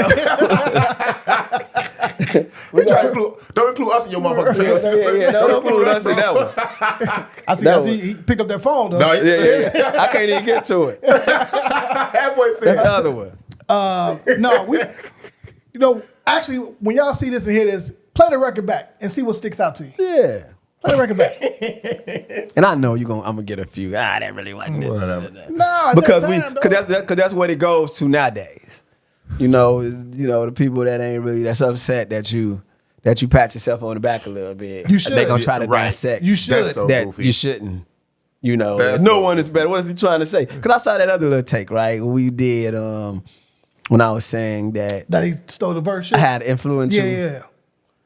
Don't include us in your motherfucking pills. Yeah, don't include us in that one. I see. That I see. He picked up that phone though. No, Yeah. I can't even get to it. that boy said. That's the other one. No, actually, when y'all see this and hear this, play the record back and see what sticks out to you. Yeah. Play the record back. And I know I'm gonna get a few. That really wasn't it. Whatever. No, at Because that time, because that's what it goes to nowadays. The people that ain't really that's upset that you pat yourself on the back a little bit. You should. They gonna try to Right. dissect. You should. That's so that goofy. you shouldn't. That's No so one is better. What is he trying to say? Because I saw that other little take, right? We did when I was saying that that he stole the verse. I Shit. had influential. Yeah.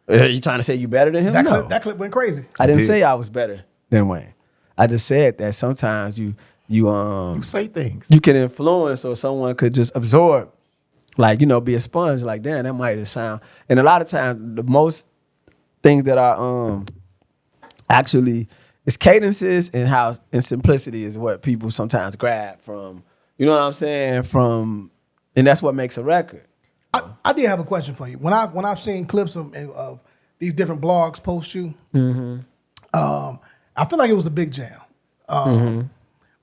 Are you trying to say you better than him? That No. clip went crazy. I didn't did. say I was better than Wayne. I just said that sometimes you You say things. you can influence, or someone could just absorb, like, be a sponge. Like, damn, that might just sound. And a lot of times, the most things that are actually it's cadences and simplicity is what people sometimes grab from. You know what I'm saying? And that's what makes a record. I did have a question for you. When I've seen clips of these different blogs post you, I feel like it was a big jam.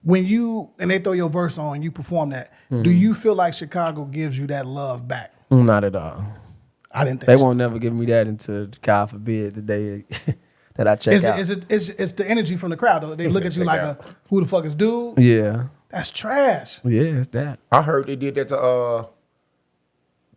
When they throw your verse on and you perform that, do you feel like Chicago gives you that love back? Not at all. I didn't think they so. won't never give me that until, God forbid, the day that I check out. It's the energy from the crowd, though. They look at you like who the fuck is dude? Yeah. That's trash. Yeah, it's that. I heard they did that to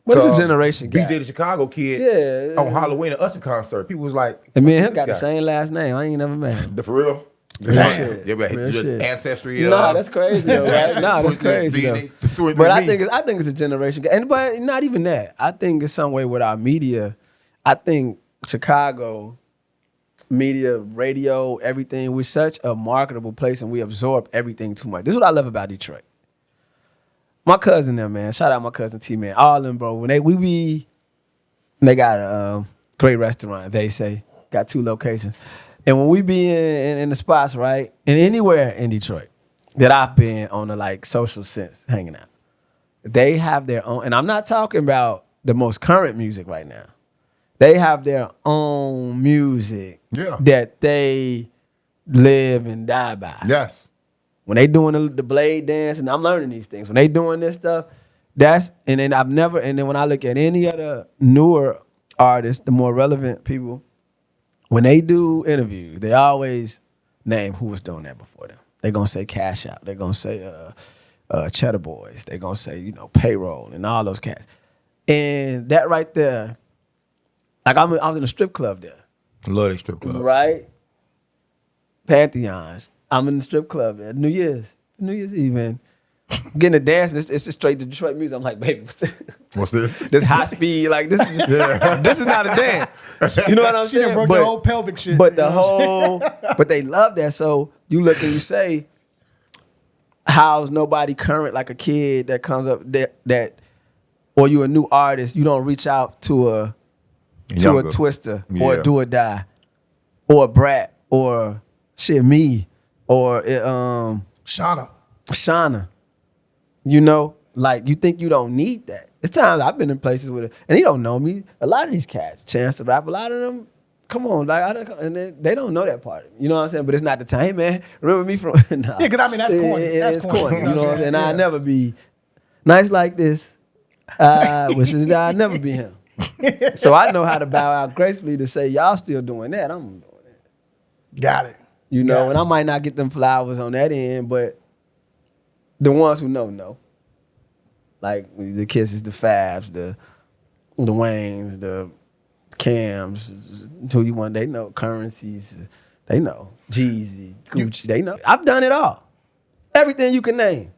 What's the generation guy? BJ the Chicago kid on Halloween at Usher concert. People was like, and me and him got the same last name. I ain't never met him. For real? Real shit. Ancestry. Nah, that's crazy though, right? Nah, that's crazy though. But I think it's a generation gap. But not even that. I think it's some way with our media. I think Chicago media, radio, everything, we're such a marketable place and we absorb everything too much. This is what I love about Detroit. My cousin there, man. Shout out my cousin T, man. All of them, bro. When they got a great restaurant, they say. Got 2 locations. And when we be in the spots, right, and anywhere in Detroit that I've been on a like social sense hanging out, they have their own, and I'm not talking about the most current music right now. They have their own music that they live and die by. Yes. When they doing the blade dance, and I'm learning these things, when they doing this stuff, and then when I look at any other newer artists, the more relevant people, when they do interviews, they always name who was doing that before them. They're going to say Cash Out. They're going to say Cheddar Boys. They're going to say, Payroll and all those cats. And that right there, like I was in a strip club there. Love these strip clubs. Right? Pantheons. I'm in the strip club there. New Year's Eve, man. Getting a dance, it's just straight to Detroit music. I'm like, baby, what's this? This high speed, like this is not a dance. You know what I'm She saying? done broke your whole pelvic shit. But but they love that. So you look and you say, how's nobody current, like a kid that comes up that or you a new artist, you don't reach out to a Twister or a Do or Die or a Brat or me or Shauna. Like you think you don't need that. It's times I've been in places with it, and he don't know me. A lot of these cats, Chance to Rap, a lot of them, come on, like they don't know that part. You know what I'm saying? But it's not the time, hey, man. Remember me from? Nah. Yeah, because I mean that's corny. It's corny. You know what I'm saying? I'll never be nice like this. Which is I'll never be him. So I know how to bow out gracefully to say y'all still doing that. I'm doing that. Got it. And I might not get them flowers on that end, but the ones who know. Like the Kisses, the Fabs, the Waynes, the Cams, who you want, they know. Currencies, they know. Jeezy, Gucci, they know. I've done it all. Everything you can name.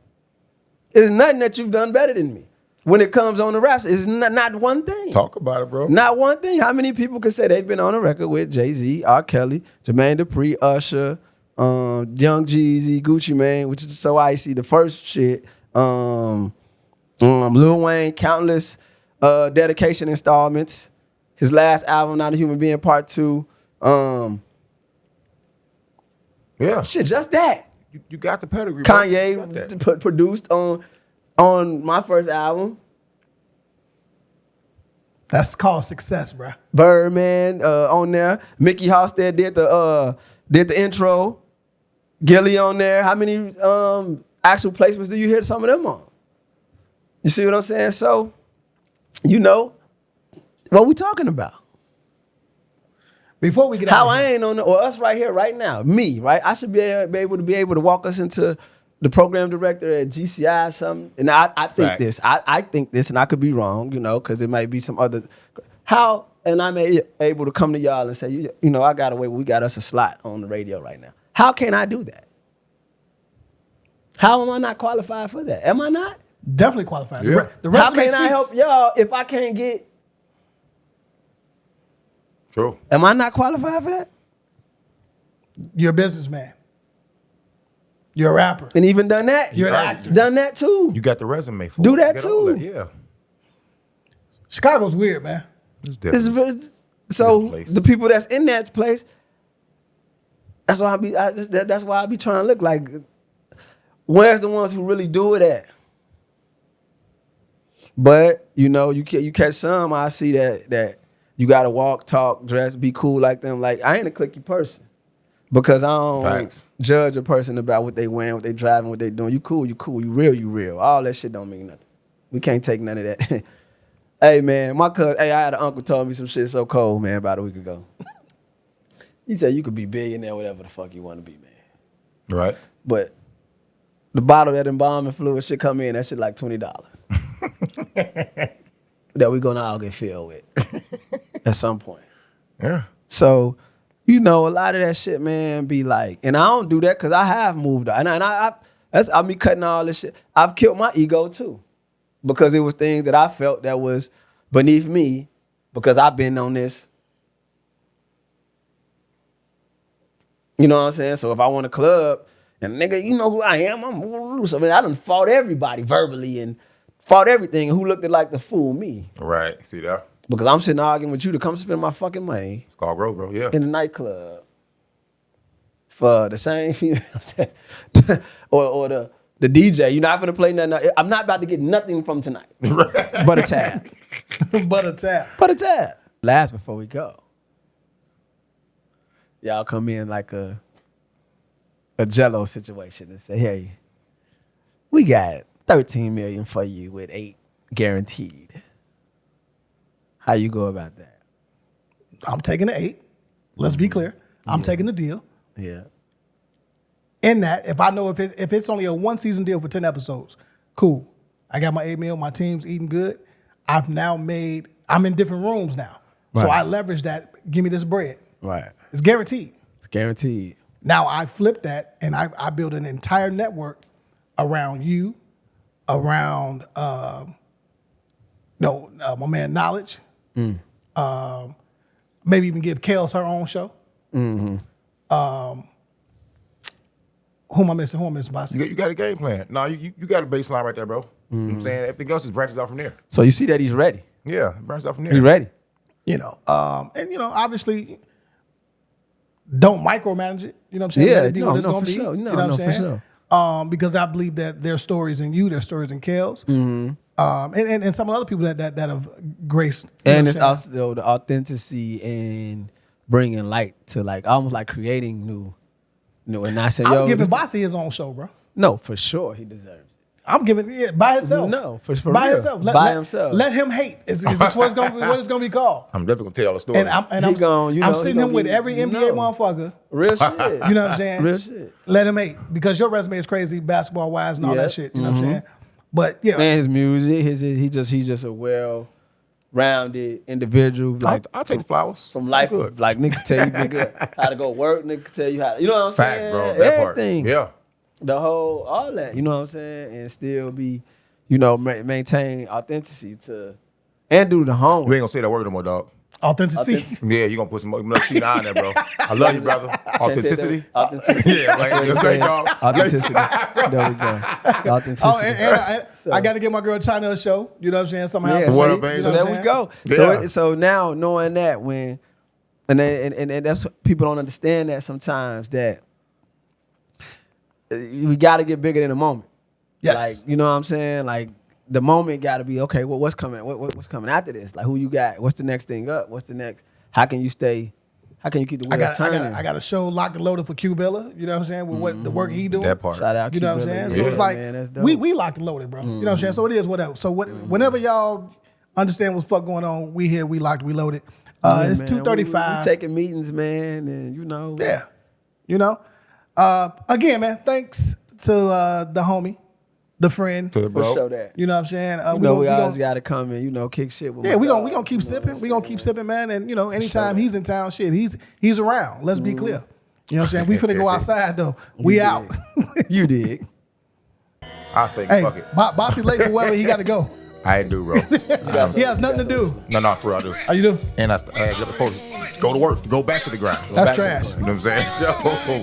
There's nothing that you've done better than me. When it comes on the raps, it's not one thing. Talk about it, bro. Not one thing. How many people can say they've been on a record with Jay-Z, R. Kelly, Jermaine Dupree, Usher, Young Jeezy, Gucci Mane, which is So Icy, the first shit, Lil Wayne, countless dedication installments. His last album, Not a Human Being Part 2. Shit, just that. You got the pedigree. Kanye produced on my first album. That's called success, bro. Birdman on there. Mickey Halstead did the intro. Gilly on there. How many actual placements do you hear some of them on? You see what I'm saying? So, what we talking about. Before we get how out I ain't on or us right here, right now, me, right? I should be able to walk us into the program director at GCI or something. And I think this. I think this, and I could be wrong, because it might be some other. How, and I'm able to come to y'all and say, I got away, we got us a slot on the radio right now. How can I do that? How am I not qualified for that? Am I not? Definitely qualified. Yeah. How can I help y'all if I can't get? True. Am I not qualified for that? You're a businessman. You're a rapper. And even done that. You're an actor. Done that too. You got the resume for Do it. that Get all too. Yeah. Chicago's weird, man. It's It's different. very- so Good place. the people that's in that place, that's why that's why I be trying to look like, where's the ones who really do it at? But you know, you catch some. I see that you gotta walk, talk, dress, be cool like them. Like I ain't a cliquey person because I don't Facts. judge a person about what they wearing, what they driving, what they doing. You cool, you real. All that shit don't mean nothing. We can't take none of that. Hey man, my cousin. Hey, I had an uncle told me some shit so cold, man, about a week ago. He said you could be billionaire, whatever the fuck you want to be, man. Right. But the bottle of that embalming fluid shit come in, that shit like $20. That we gonna all get filled with at some point. Yeah. So, you know, a lot of that shit, man, be like, and I don't do that because I have moved on. And I'm me cutting all this shit. I've killed my ego too. Because it was things that I felt that was beneath me because I've been on this. You know what I'm saying? So if I want a club, and nigga, you know who I am, I'm loose. I mean, I done fought everybody verbally and fought everything. And who looked at like the fool? Me. Right. See that? Because I'm sitting arguing with you to come spend my fucking money It's called growth, bro. Yeah. in the nightclub for the same female or the DJ. You're not gonna play nothing. I'm not about to get nothing from tonight. But a tab. But a tap. But a tab. Last before we go. Y'all come in like a Jello situation and say, hey, we got 13 million for you with 8 guaranteed. How you go about that? I'm taking the 8. Let's be clear. I'm taking the deal. Yeah. In that, if I know if it's only a 1-season deal for 10 episodes, cool. I got my 8 mil, my team's eating good. I'm in different rooms now. So Right. I leverage that, give me this bread. Right. It's guaranteed. It's guaranteed. Now I flip that and I build an entire network around you, around my man Knowledge. Maybe even give Kels her own show. Who am I missing? Boss? You got a game plan. No, you got a baseline right there, bro. You know what I'm saying? Everything else just branches out from there. So you see that he's ready. Yeah, it branches out from there. He's ready. Obviously, don't micromanage it. You know what I'm saying? Yeah, Let it be what it's no, gonna for be. sure. You No, know what no, I'm for saying? sure. Because I believe that there's stories in you, there's stories in Kels, and some other people that have graced. You know And what it's I'm saying? also the authenticity and bringing light to like almost like creating new. And I said, I'm yo, giving this- Bossy his own show, bro. no, for sure he deserves it. I'm giving it by himself. No, for by real. himself. By himself. Let him hate. Is what it's gonna be called. I'm definitely gonna tell y'all the story. And I'm he sitting gonna him with be- every NBA no. motherfucker. Real shit. You know what I'm saying? Real shit. Let him hate because your resume is crazy, basketball wise, and all Yeah. that shit. You know what I'm saying? But yeah, And his music, he's just a well-rounded individual. Like I'll take the flowers. from It's life, good. like niggas tell you nigga, how to go work, niggas tell you how to, you know what I'm Facts, saying? bro. That Everything. part. Yeah. The whole, all that, you know what I'm saying? And still be, maintain authenticity and do the You homework. ain't gonna say that word no more, dog. authenticity. Yeah, you gonna put some another C9 there, bro. I love you, brother. Authenticity. Authenticity. Yeah, like you say, dog. Authenticity. There we go. Authenticity. Oh, and I got to get my girl China a show. You know what I'm saying? Somehow. Yeah, What see? up, baby? So You know there what we I'm go. saying? Yeah. So now knowing that and that's people don't understand that sometimes that we got to get bigger than the moment. Yes. Like you know what I'm saying? Like the moment got to be okay. Well, what's coming? What's coming after this? Like who you got? What's the next thing up? What's the next? How can you stay? How can you keep the wheels turning? I got a show locked and loaded for Q Bella. You know what I'm saying? With what the work he doing. That part. Shout out. You know what I'm saying? So Yeah, it's like man, that's dope. we locked and loaded, bro. You know what I'm saying? So it is whatever. So whenever y'all understand what's fuck going on, we here, we locked, we loaded. Yeah, It's man, 2:35. We taking meetings, man, and you know. Yeah. You know? Again, man, thanks to the homie, the friend. To the For bro. sure that. You know what I'm saying? We gonna- always got to come and kick shit with. Yeah, my we dog, gonna keep you know sipping. what I'm We gonna keep sipping, man. And anytime he's in town, shit, he's around. Let's be clear. You know what I'm saying? We finna go outside though. We out. You did. I say Hey, fuck it. Bossy late for wherever he got to go. I do, bro. He has nothing to do. No, for real, I do. How you do? And I get the folks go to work, go back to the grind. That's trash. You know what I'm saying? Yo,